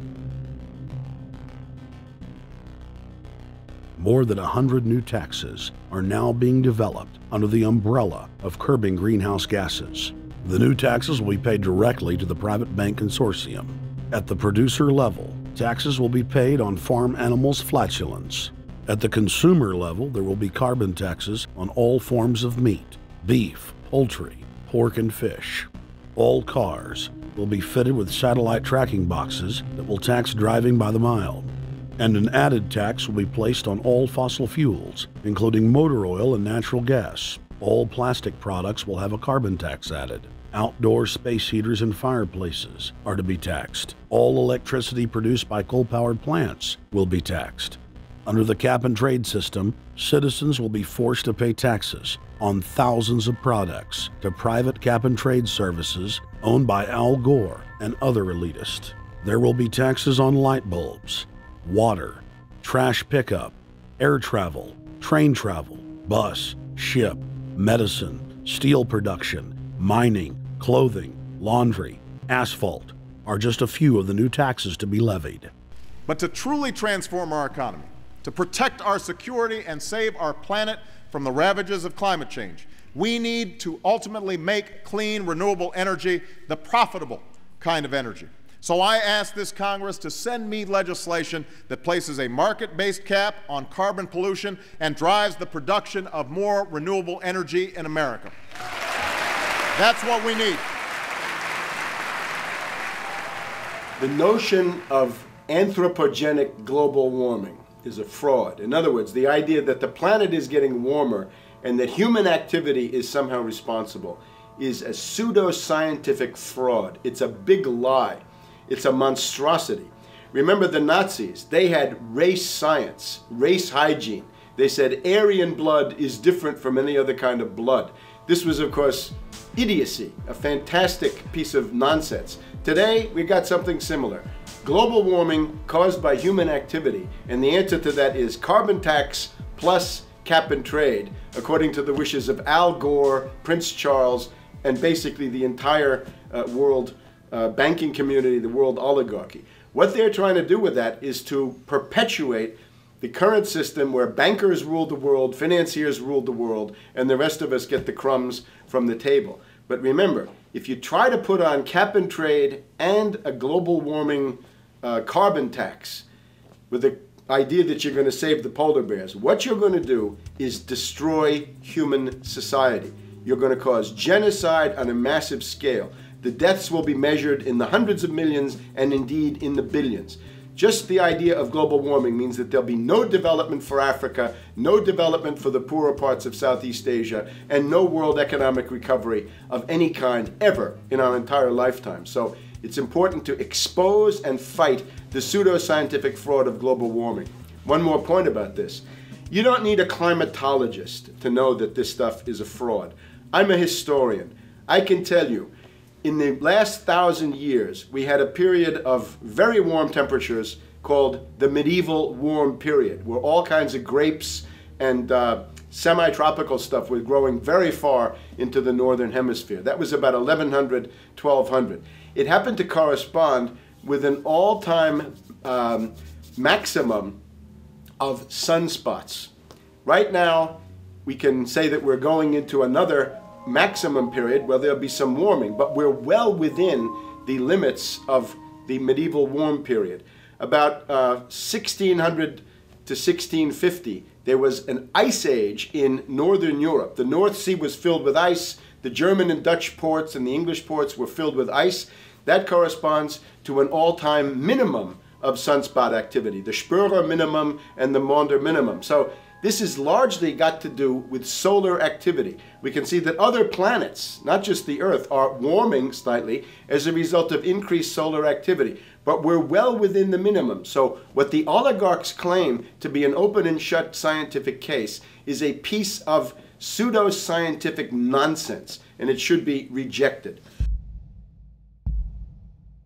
Speaker 16: More than 100 new taxes are now being developed under the umbrella of curbing greenhouse gases. The new taxes will be paid directly to the private bank consortium. At the producer level, taxes will be paid on farm animals' flatulence. At the consumer level, there will be carbon taxes on all forms of meat, beef, poultry, pork, and fish. All cars will be fitted with satellite tracking boxes that will tax driving by the mile. And an added tax will be placed on all fossil fuels, including motor oil and natural gas. All plastic products will have a carbon tax added. Outdoor space heaters and fireplaces are to be taxed. All electricity produced by coal-powered plants will be taxed. Under the cap-and-trade system, citizens will be forced to pay taxes on thousands of products to private cap-and-trade services owned by Al Gore and other elitists. There will be taxes on light bulbs, water, trash pickup, air travel, train travel, bus, ship, medicine, steel production, mining, clothing, laundry, asphalt are just a few of the new taxes to be levied.
Speaker 24: But to truly transform our economy, to protect our security and save our planet from the ravages of climate change, we need to ultimately make clean, renewable energy the profitable kind of energy. So I ask this Congress to send me legislation that places a market-based cap on carbon pollution and drives the production of more renewable energy in America. That's what we need.
Speaker 4: The notion of anthropogenic global warming is a fraud. In other words, the idea that the planet is getting warmer and that human activity is somehow responsible is a pseudo-scientific fraud. It's a big lie. It's a monstrosity. Remember the Nazis, they had race science, race hygiene. They said Aryan blood is different from any other kind of blood. This was, of course, idiocy, a fantastic piece of nonsense. Today, we got something similar. Global warming caused by human activity, and the answer to that is carbon tax plus cap and trade, according to the wishes of Al Gore, Prince Charles, and basically the entire world banking community, the world oligarchy. What they're trying to do with that is to perpetuate the current system where bankers rule the world, financiers rule the world, and the rest of us get the crumbs from the table. But remember, if you try to put on cap and trade and a global warming carbon tax with the idea that you're going to save the polar bears, what you're going to do is destroy human society. You're going to cause genocide on a massive scale. The deaths will be measured in the hundreds of millions and indeed in the billions. Just the idea of global warming means that there'll be no development for Africa, no development for the poorer parts of Southeast Asia, and no world economic recovery of any kind ever in our entire lifetime. So it's important to expose and fight the pseudo-scientific fraud of global warming. One more point about this. You don't need a climatologist to know that this stuff is a fraud. I'm a historian. I can tell you, in the last 1,000 years, we had a period of very warm temperatures called the medieval warm period, where all kinds of grapes and semi-tropical stuff was growing very far into the northern hemisphere. That was about 1100, 1200. It happened to correspond with an all-time maximum of sunspots. Right now, we can say that we're going into another maximum period where there'll be some warming, but we're well within the limits of the medieval warm period. About 1600 to 1650, there was an ice age in northern Europe. The North Sea was filled with ice. The German and Dutch ports and the English ports were filled with ice. That corresponds to an all-time minimum of sunspot activity, the Spörer minimum and the Maunder minimum. So this has largely got to do with solar activity. We can see that other planets, not just the Earth, are warming slightly as a result of increased solar activity. But we're well within the minimum. So what the oligarchs claim to be an open and shut scientific case is a piece of pseudo-scientific nonsense, and it should be rejected.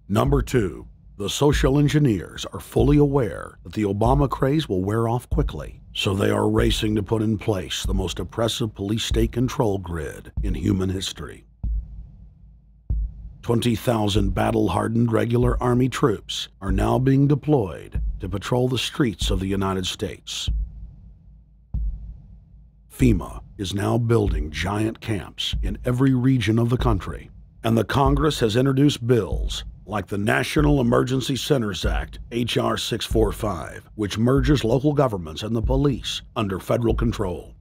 Speaker 16: Number 2, the social engineers are fully aware that the Obama craze will wear off quickly, so they are racing to put in place the most oppressive police state control grid in human history. 20,000 battle-hardened regular Army troops are now being deployed to patrol the streets of the United States. FEMA is now building giant camps in every region of the country, and the Congress has introduced bills like the National Emergency Centers Act, H.R. 645, which merges local governments and the police under federal control.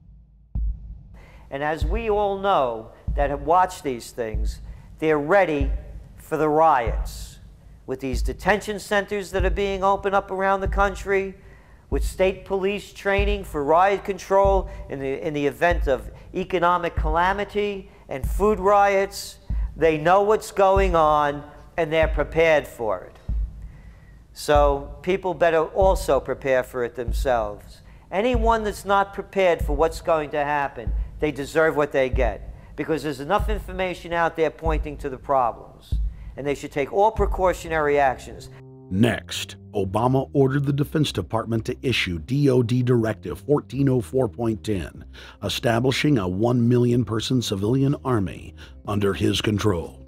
Speaker 1: And as we all know that have watched these things, they're ready for the riots. With these detention centers that are being opened up around the country, with state police training for riot control in the event of economic calamity and food riots, they know what's going on and they're prepared for it. So people better also prepare for it themselves. Anyone that's not prepared for what's going to happen, they deserve what they get, because there's enough information out there pointing to the problems, and they should take all precautionary actions.
Speaker 16: Next, Obama ordered the Defense Department to issue DoD Directive 1404.10, establishing a 1 million person civilian army under his control.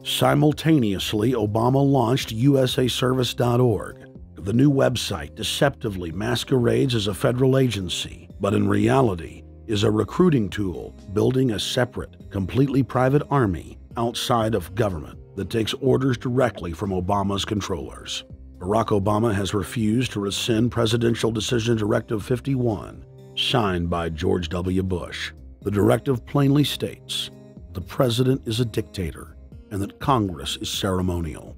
Speaker 16: Simultaneously, Obama launched USAService.org. The new website deceptively masquerades as a federal agency, but in reality is a recruiting tool building a separate, completely private army outside of government that takes orders directly from Obama's controllers. Barack Obama has refused to rescind Presidential Decision Directive 51, signed by George W. Bush. The directive plainly states the president is a dictator and that Congress is ceremonial.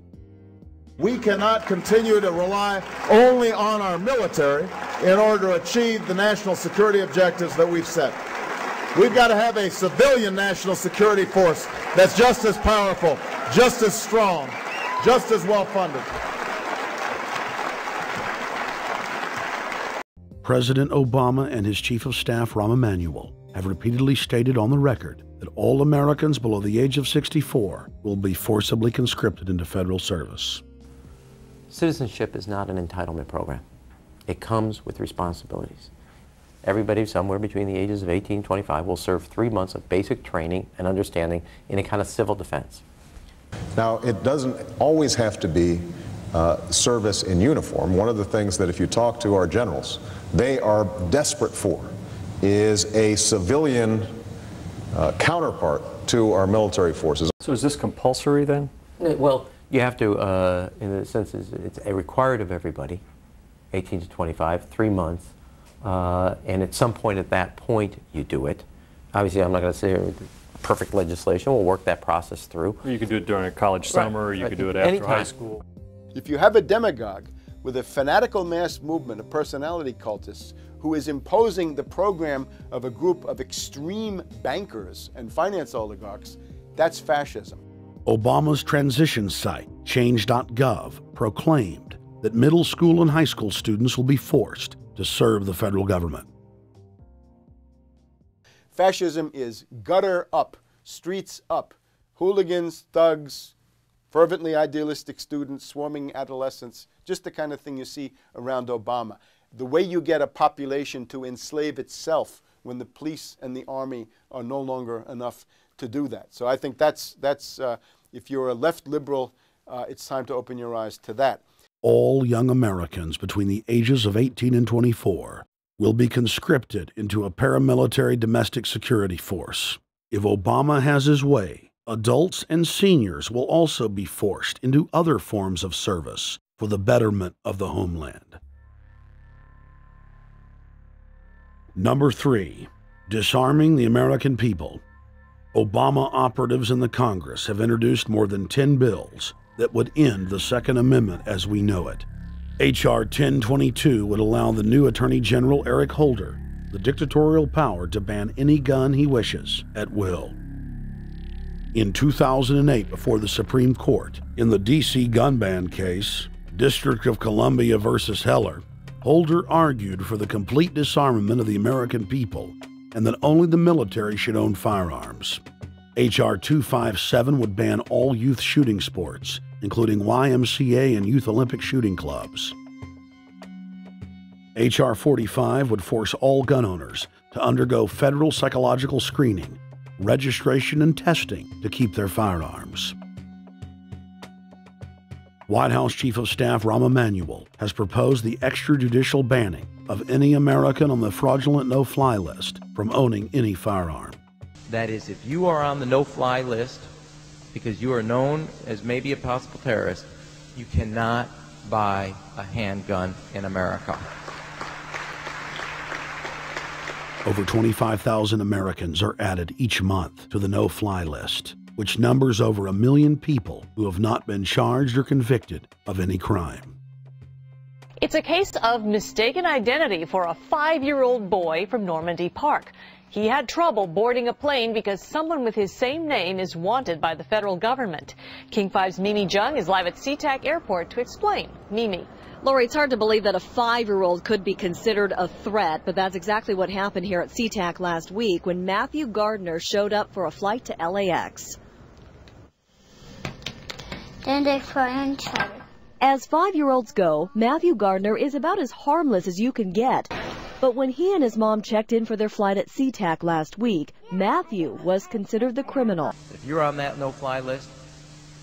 Speaker 5: We cannot continue to rely only on our military in order to achieve the national security objectives that we've set. We've got to have a civilian national security force that's just as powerful, just as strong, just as well funded.
Speaker 16: President Obama and his Chief of Staff, Rahm Emanuel, have repeatedly stated on the record that all Americans below the age of 64 will be forcibly conscripted into federal service.
Speaker 7: Citizenship is not an entitlement program. It comes with responsibilities. Everybody somewhere between the ages of 18 and 25 will serve 3 months of basic training and understanding in a kind of civil defense.
Speaker 6: Now, it doesn't always have to be service in uniform. One of the things that if you talk to our generals, they are desperate for is a civilian counterpart to our military forces.
Speaker 8: So is this compulsory then?
Speaker 7: Well, you have to, in a sense, it's required of everybody, 18 to 25, 3 months. And at some point at that point, you do it. Obviously, I'm not going to say perfect legislation. We'll work that process through.
Speaker 8: Or you could do it during a college summer, or you could do it after high school.
Speaker 4: If you have a demagogue with a fanatical mass movement of personality cultists who is imposing the program of a group of extreme bankers and finance oligarchs, that's fascism.
Speaker 16: Obama's transition site, change.gov, proclaimed that middle school and high school students will be forced to serve the federal government.
Speaker 4: Fascism is gutter up, streets up, hooligans, thugs, fervently idealistic students, swarming adolescents, just the kind of thing you see around Obama. The way you get a population to enslave itself when the police and the army are no longer enough to do that. So I think that's if you're a left liberal, it's time to open your eyes to that.
Speaker 16: All young Americans between the ages of 18 and 24 will be conscripted into a paramilitary domestic security force. If Obama has his way, adults and seniors will also be forced into other forms of service for the betterment of the homeland. Number 3, disarming the American people. Obama operatives in the Congress have introduced more than 10 bills that would end the Second Amendment as we know it. H.R. 1022 would allow the new Attorney General Eric Holder the dictatorial power to ban any gun he wishes at will. In 2008, before the Supreme Court, in the D.C. gun ban case, District of Columbia versus Heller, Holder argued for the complete disarmament of the American people and that only the military should own firearms. H.R. 257 would ban all youth shooting sports, including YMCA and Youth Olympic shooting clubs. H.R. 45 would force all gun owners to undergo federal psychological screening, registration, and testing to keep their firearms. White House Chief of Staff Rahm Emanuel has proposed the extrajudicial banning of any American on the fraudulent no-fly list from owning any firearm.
Speaker 23: That is, if you are on the no-fly list because you are known as maybe a possible terrorist, you cannot buy a handgun in America.
Speaker 16: Over 25,000 Americans are added each month to the no-fly list, which numbers over 1 million people who have not been charged or convicted of any crime.
Speaker 17: It's a case of mistaken identity for a 5-year-old boy from Normandy Park. He had trouble boarding a plane because someone with his same name is wanted by the federal government. King 5's Mimi Jung is live at SeaTac Airport to explain. Mimi.
Speaker 20: Lori, it's hard to believe that a 5-year-old could be considered a threat, but that's exactly what happened here at SeaTac last week when Matthew Gardner showed up for a flight to LAX.
Speaker 25: Then they fly inside.
Speaker 20: As 5-year-olds go, Matthew Gardner is about as harmless as you can get. But when he and his mom checked in for their flight at SeaTac last week, Matthew was considered the criminal.
Speaker 23: If you're on that no-fly list,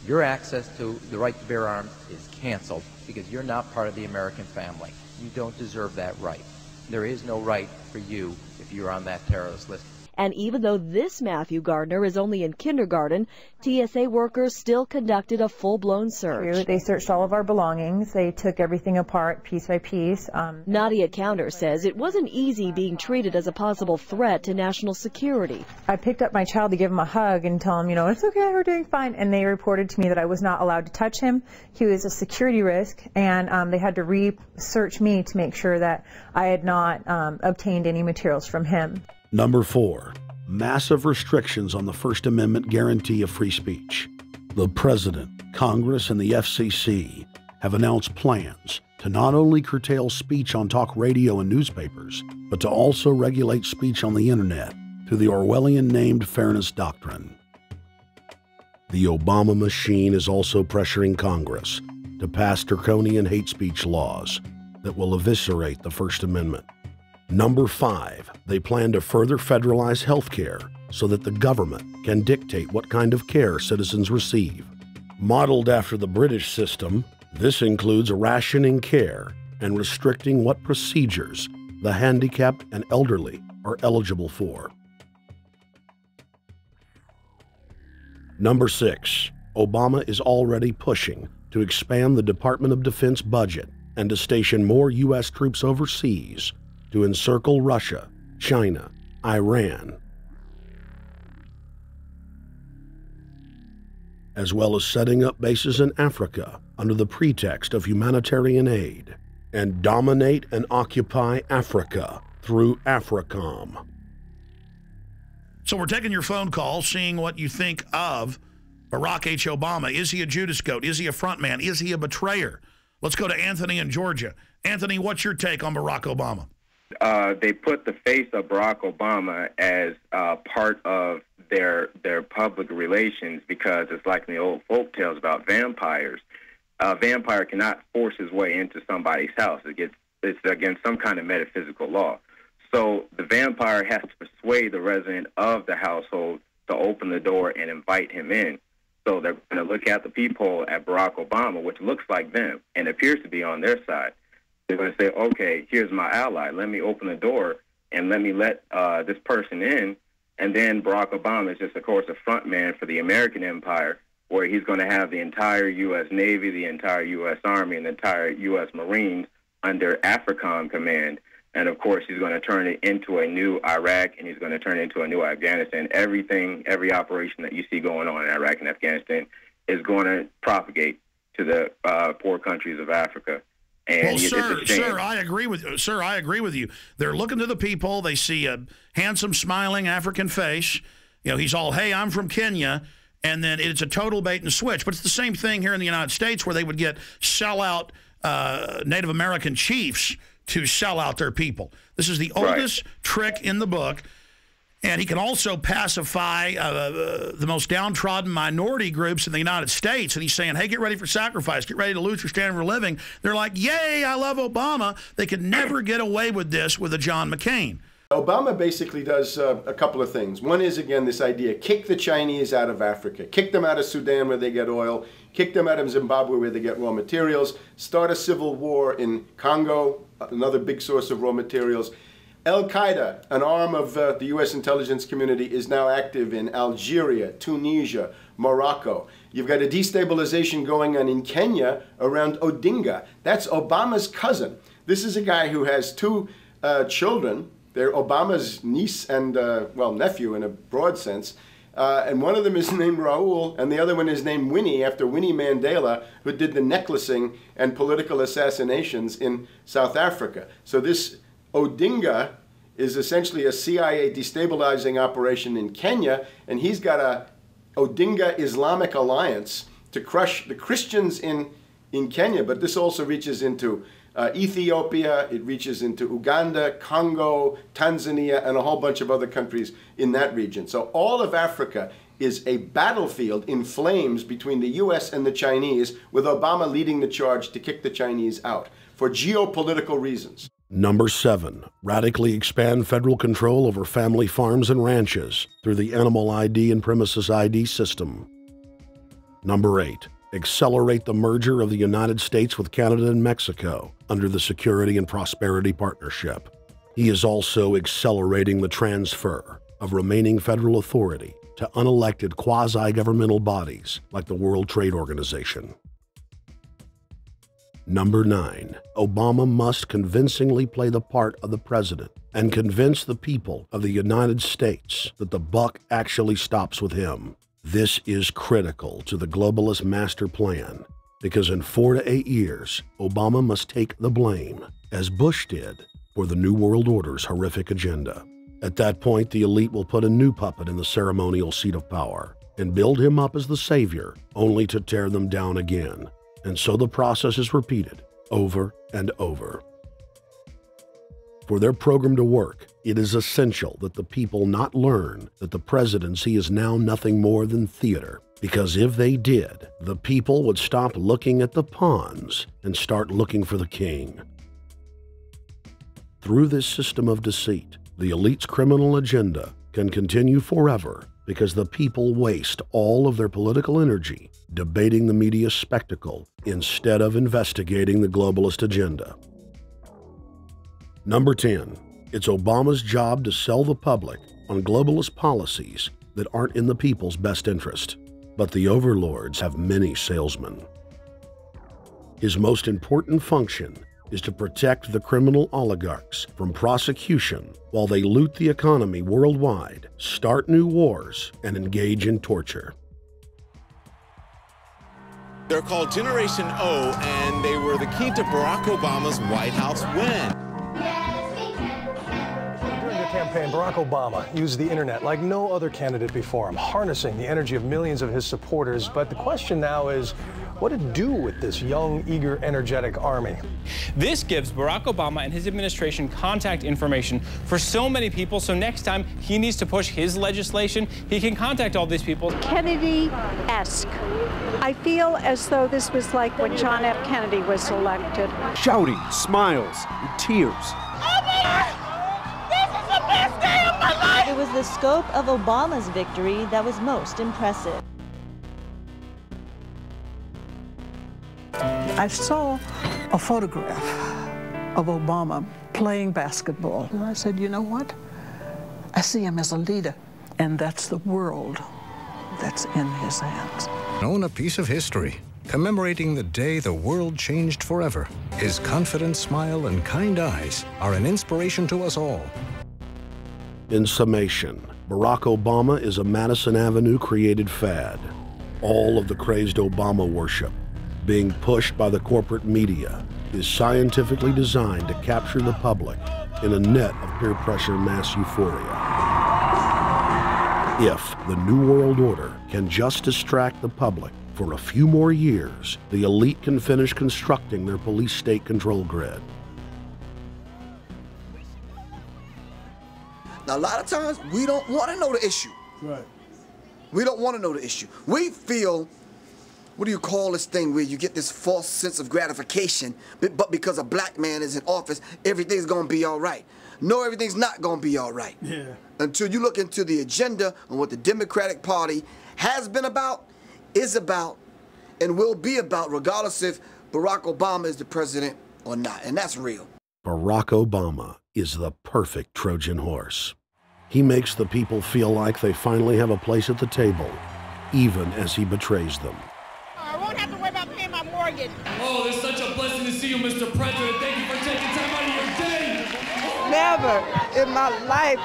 Speaker 23: your access to the right to bear arms is canceled because you're not part of the American family. You don't deserve that right. There is no right for you if you're on that terrorist list.
Speaker 20: And even though this Matthew Gardner is only in kindergarten, TSA workers still conducted a full-blown search.
Speaker 9: They searched all of our belongings. They took everything apart piece by piece.
Speaker 20: Nadia Counter says it wasn't easy being treated as a possible threat to national security.
Speaker 9: I picked up my child to give him a hug and tell him, you know, it's okay, we're doing fine. And they reported to me that I was not allowed to touch him. He was a security risk, and they had to research me to make sure that I had not obtained any materials from him.
Speaker 16: Number 4, massive restrictions on the First Amendment guarantee of free speech. The President, Congress, and the FCC have announced plans to not only curtail speech on talk radio and newspapers, but to also regulate speech on the internet through the Orwellian-named Fairness Doctrine. The Obama machine is also pressuring Congress to pass draconian hate speech laws that will eviscerate the First Amendment. Number 5, they plan to further federalize health care so that the government can dictate what kind of care citizens receive. Modeled after the British system, this includes rationing care and restricting what procedures the handicapped and elderly are eligible for. Number 6, Obama is already pushing to expand the Department of Defense budget and to station more U.S. troops overseas to encircle Russia, China, Iran, as well as setting up bases in Africa under the pretext of humanitarian aid, and dominate and occupy Africa through AFRICOM.
Speaker 10: So we're taking your phone call, seeing what you think of Barack H. Obama. Is he a Judas goat? Is he a front man? Is he a betrayer? Let's go to Anthony in Georgia. Anthony, what's your take on Barack Obama?
Speaker 12: They put the face of Barack Obama as part of their public relations because it's like in the old folk tales about vampires. A vampire cannot force his way into somebody's house. It's against some kind of metaphysical law. So the vampire has to persuade the resident of the household to open the door and invite him in. So they're going to look at the peephole at Barack Obama, which looks like them and appears to be on their side. They're going to say, okay, here's my ally. Let me open the door and let me let this person in. And then Barack Obama is just, of course, a front man for the American empire, where he's going to have the entire U.S. Navy, the entire U.S. Army, and the entire U.S. Marines under AFRICOM command. And, of course, he's going to turn it into a new Iraq, and he's going to turn it into a new Afghanistan. Every operation that you see going on in Iraq and Afghanistan is going to propagate to the poor countries of Africa. And
Speaker 10: well, sir, I agree with you. Sir, I agree with you. They're looking to the people. They see a handsome, smiling African face. You know, he's all, hey, I'm from Kenya. And then it's a total bait and switch. But it's the same thing here in the United States where they would get sellout Native American chiefs to sell out their people. This is the oldest trick in the book. And he can also pacify the most downtrodden minority groups in the United States. And he's saying, hey, get ready for sacrifice. Get ready to lose your standard of living. They're like, yay, I love Obama. They could never get away with this with a John McCain.
Speaker 4: Obama basically does a couple of things. One is, again, this idea, kick the Chinese out of Africa. Kick them out of Sudan where they get oil. Kick them out of Zimbabwe where they get raw materials. Start a civil war in Congo, another big source of raw materials. Al-Qaeda, an arm of the U.S. intelligence community, is now active in Algeria, Tunisia, Morocco. You've got a destabilization going on in Kenya around Odinga. That's Obama's cousin. This is a guy who has two children. They're Obama's niece and, well, nephew in a broad sense. And one of them is named Raul, and the other one is named Winnie, after Winnie Mandela, who did the necklacing and political assassinations in South Africa. So this Odinga is essentially a CIA destabilizing operation in Kenya, and he's got a Odinga Islamic Alliance to crush the Christians in Kenya, but this also reaches into Ethiopia, it reaches into Uganda, Congo, Tanzania, and a whole bunch of other countries in that region. So all of Africa is a battlefield in flames between the U.S. and the Chinese, with Obama leading the charge to kick the Chinese out for geopolitical reasons.
Speaker 16: Number 7, radically expand federal control over family farms and ranches through the Animal ID and Premises ID system. Number 8, accelerate the merger of the United States with Canada and Mexico under the Security and Prosperity Partnership. He is also accelerating the transfer of remaining federal authority to unelected quasi-governmental bodies like the World Trade Organization. Number 9, Obama must convincingly play the part of the president and convince the people of the United States that the buck actually stops with him. This is critical to the globalist master plan because in 4 to 8 years, Obama must take the blame, as Bush did, for the New World Order's horrific agenda. At that point, the elite will put a new puppet in the ceremonial seat of power and build him up as the savior, only to tear them down again. And so the process is repeated over and over. For their program to work, it is essential that the people not learn that the presidency is now nothing more than theater, because if they did, the people would stop looking at the pawns and start looking for the king. Through this system of deceit, the elite's criminal agenda can continue forever because the people waste all of their political energy debating the media spectacle instead of investigating the globalist agenda. Number 10, it's Obama's job to sell the public on globalist policies that aren't in the people's best interest. But the overlords have many salesmen. His most important function is to protect the criminal oligarchs from prosecution while they loot the economy worldwide, start new wars, and engage in torture.
Speaker 3: They're called Generation O, and they were the key to Barack Obama's White House win.
Speaker 14: During the campaign, Barack Obama used the internet like no other candidate before him, harnessing the energy of millions of his supporters. But the question now is, what to do with this young, eager, energetic army?
Speaker 15: This gives Barack Obama and his administration contact information for so many people, so next time he needs to push his legislation, he can contact all these people.
Speaker 21: Kennedy-esque. I feel as though this was like when John F. Kennedy was elected.
Speaker 25: Shouting, smiles, and tears.
Speaker 20: It was the scope of Obama's victory that was most impressive.
Speaker 26: I saw a photograph of Obama playing basketball. And I said, you know what? I see him as a leader, and that's the world that's in his hands.
Speaker 27: Own a piece of history, commemorating the day the world changed forever. His confident smile and kind eyes are an inspiration to us all.
Speaker 16: In summation, Barack Obama is a Madison Avenue created fad. All of the crazed Obama worship being pushed by the corporate media is scientifically designed to capture the public in a net of peer pressure mass euphoria. If the New World Order can just distract the public for a few more years, the elite can finish constructing their police state control grid.
Speaker 28: Now, a lot of times, we don't want to know the issue.
Speaker 14: Right.
Speaker 28: We don't want to know the issue. We feel, what do you call this thing where you get this false sense of gratification, but because a black man is in office, everything's going to be all right. No, everything's not going to be all right.
Speaker 14: Yeah.
Speaker 28: Until you look into the agenda and what the Democratic Party has been about, is about, and will be about, regardless if Barack Obama is the president or not. And that's real.
Speaker 16: Barack Obama is the perfect Trojan horse. He makes the people feel like they finally have a place at the table, even as he betrays them.
Speaker 21: I won't have to worry about paying my mortgage.
Speaker 29: Oh, it's such a blessing to see you, Mr. President. Thank you for taking time out of your day.
Speaker 21: Never in my life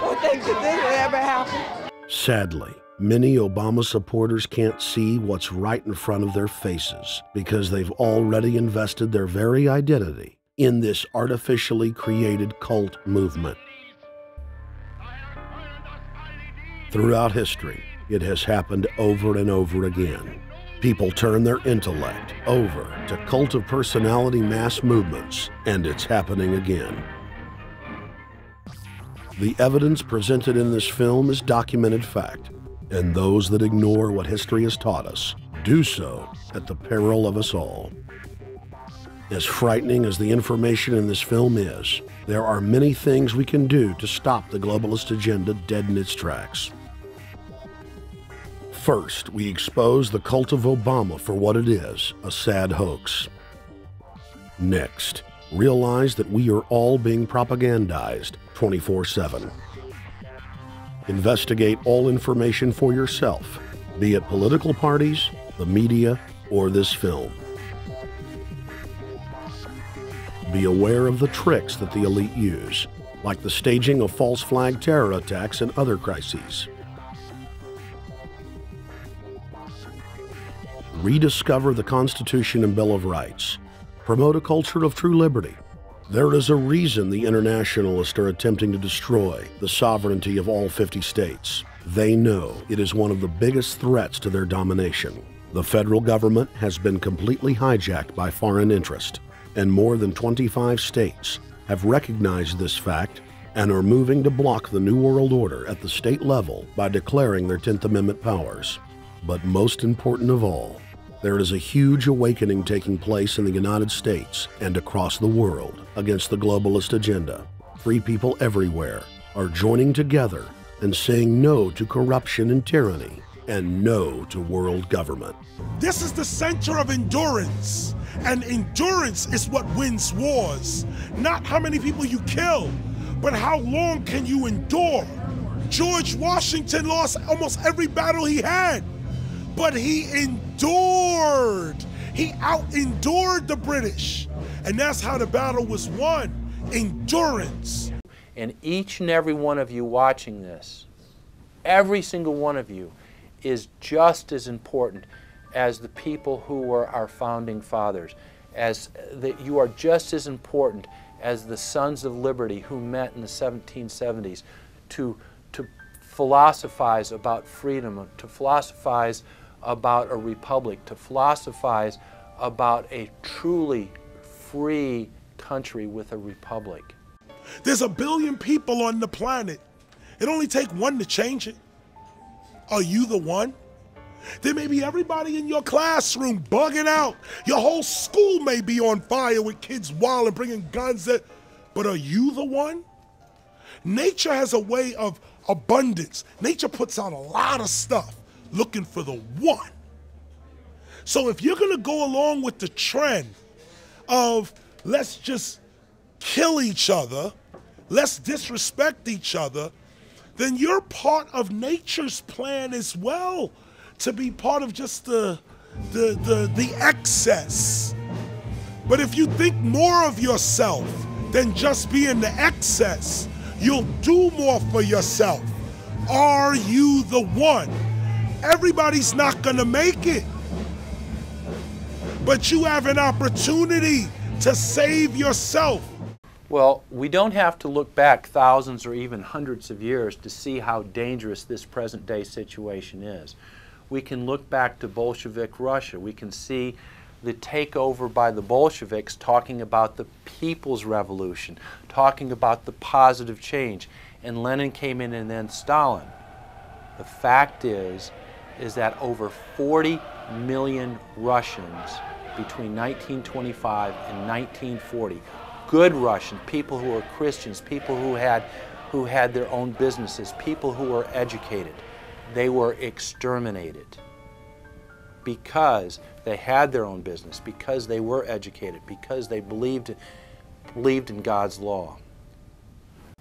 Speaker 21: would think that this would ever happen.
Speaker 16: Sadly, many Obama supporters can't see what's right in front of their faces because they've already invested their very identity in this artificially created cult movement. Throughout history, it has happened over and over again. People turn their intellect over to cult of personality mass movements, and it's happening again. The evidence presented in this film is documented fact, And those that ignore what history has taught us do so at the peril of us all. As frightening as the information in this film is, there are many things we can do to stop the globalist agenda dead in its tracks. First, we expose the cult of Obama for what it is, a sad hoax. Next, realize that we are all being propagandized 24/7. Investigate all information for yourself, be it political parties, the media, or this film. Be aware of the tricks that the elite use, like the staging of false flag terror attacks and other crises. Rediscover the Constitution and Bill of Rights. Promote a culture of true liberty. There is a reason the internationalists are attempting to destroy the sovereignty of all 50 states. They know it is one of the biggest threats to their domination. The federal government has been completely hijacked by foreign interest, and more than 25 states have recognized this fact and are moving to block the New World Order at the state level by declaring their 10th Amendment powers. But most important of all, there is a huge awakening taking place in the United States and across the world against the globalist agenda. Free people everywhere are joining together and saying no to corruption and tyranny and no to world government.
Speaker 1: This is the center of endurance, and endurance is what wins wars. Not how many people you kill, but how long can you endure? George Washington lost almost every battle he had, but he endured. He out-endured the British, and that's how the battle was won, endurance.
Speaker 2: And each and every one of you watching this, every single one of you, is just as important as the people who were our founding fathers, as that you are just as important as the Sons of Liberty who met in the 1770s to philosophize about freedom, to philosophize about a republic, to philosophize about a truly free country with a republic.
Speaker 1: There's 1 billion people on the planet. It only takes one to change it. Are you the one? There may be everybody in your classroom bugging out. Your whole school may be on fire with kids wild and bringing guns. But are you the one? Nature has a way of abundance. Nature puts out a lot of stuff looking for the one. So if you're going to go along with the trend of let's just kill each other, let's disrespect each other, then you're part of nature's plan as well, to be part of just the excess. But if you think more of yourself than just being the excess, you'll do more for yourself. Are you the one? Everybody's not gonna make it, but you have an opportunity to save yourself.
Speaker 2: Well, we don't have to look back thousands or even hundreds of years to see how dangerous this present day situation is. We can look back to Bolshevik Russia. We can see the takeover by the Bolsheviks talking about the people's revolution, talking about the positive change. And Lenin came in and then Stalin. The fact is that over 40 million Russians between 1925 and 1940, good Russians, people who were Christians, people who had their own businesses, people who were educated, they were exterminated because they had their own business, because they were educated, because they believed in God's law.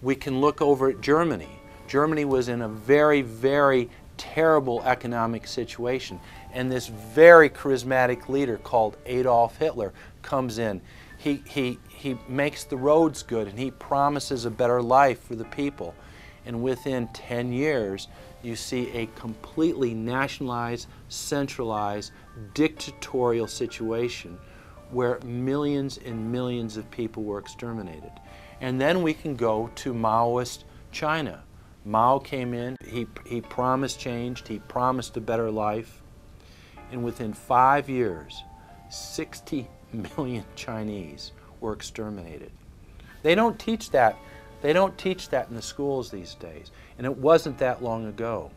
Speaker 2: We can look over at Germany. Germany was in a very, very terrible economic situation, and this very charismatic leader called Adolf Hitler comes in. He makes the roads good, and he promises a better life for the people. And within 10 years, you see a completely nationalized, centralized, dictatorial situation where millions and millions of people were exterminated. And then we can go to Maoist China. Mao came in, he promised change, he promised a better life, and within 5 years, 60 million Chinese were exterminated. They don't teach that. They don't teach that in the schools these days, and it wasn't that long ago.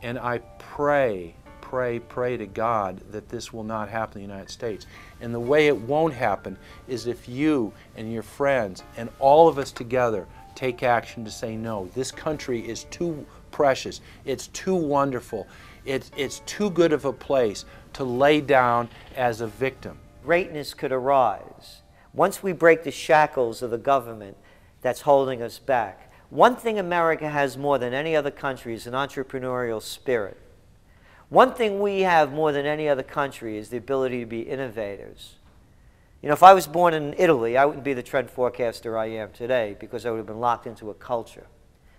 Speaker 2: And I pray to God that this will not happen in the United States. And the way it won't happen is if you and your friends and all of us together take action to say no. This country is too precious. It's too wonderful. It's too good of a place to lay down as a victim.
Speaker 5: Greatness could arise once we break the shackles of the government that's holding us back. One thing America has more than any other country is an entrepreneurial spirit. One thing we have more than any other country is the ability to be innovators. You know, if I was born in Italy, I wouldn't be the trend forecaster I am today because I would have been locked into a culture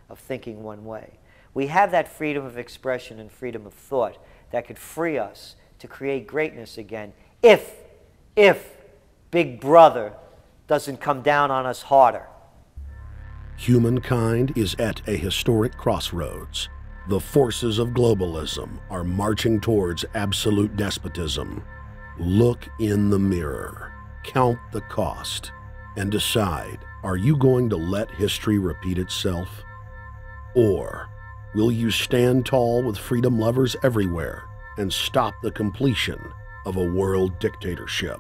Speaker 5: of thinking one way. We have that freedom of expression and freedom of thought that could free us to create greatness again if Big Brother doesn't come down on us harder.
Speaker 16: Humankind is at a historic crossroads. The forces of globalism are marching towards absolute despotism. Look in the mirror, count the cost, and decide, are you going to let history repeat itself? Or will you stand tall with freedom lovers everywhere and stop the completion of a world dictatorship?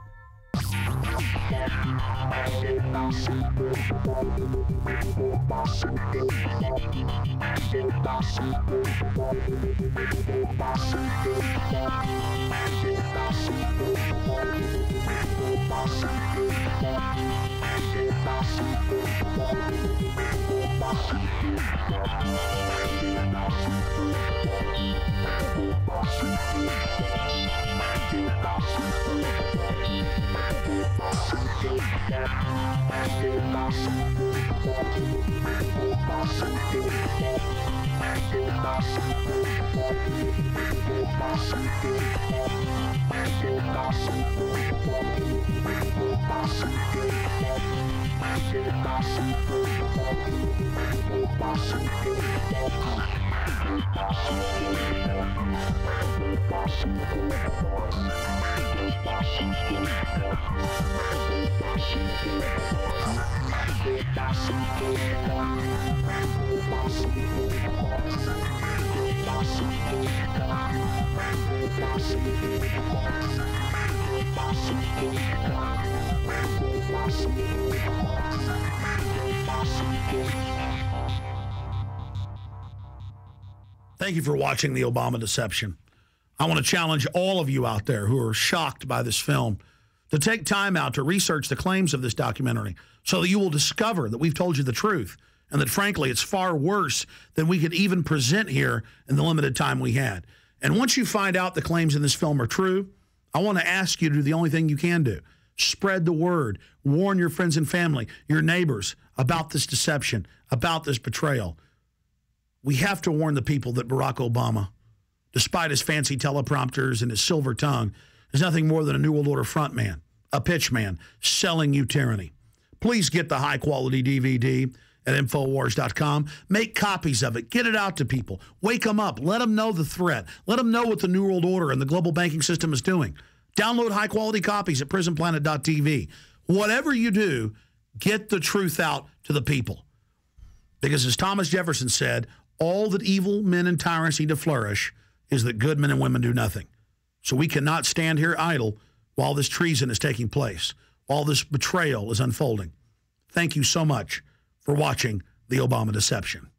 Speaker 6: Thank you for watching The Obama Deception. I want to challenge all of you out there who are shocked by this film to take time out to research the claims of this documentary so that you will discover that we've told you the truth and that, frankly, it's far worse than we could even present here in the limited time we had. And once you find out the claims in this film are true, I want to ask you to do the only thing you can do. Spread the word. Warn your friends and family, your neighbors, about this deception, about this betrayal. We have to warn the people that Barack Obama, despite his fancy teleprompters and his silver tongue, is nothing more than a New World Order frontman, a pitchman, selling you tyranny. Please get the high-quality DVD at Infowars.com. Make copies of it. Get it out to people. Wake them up. Let them know the threat. Let them know what the New World Order and the global banking system is doing. Download high-quality copies at prisonplanet.tv. Whatever you do, get the truth out to the people. Because as Thomas Jefferson said, all that evil men and tyrants need to flourish is that good men and women do nothing. So we cannot stand here idle while this treason is taking place, while this betrayal is unfolding. Thank you so much for watching The Obama Deception.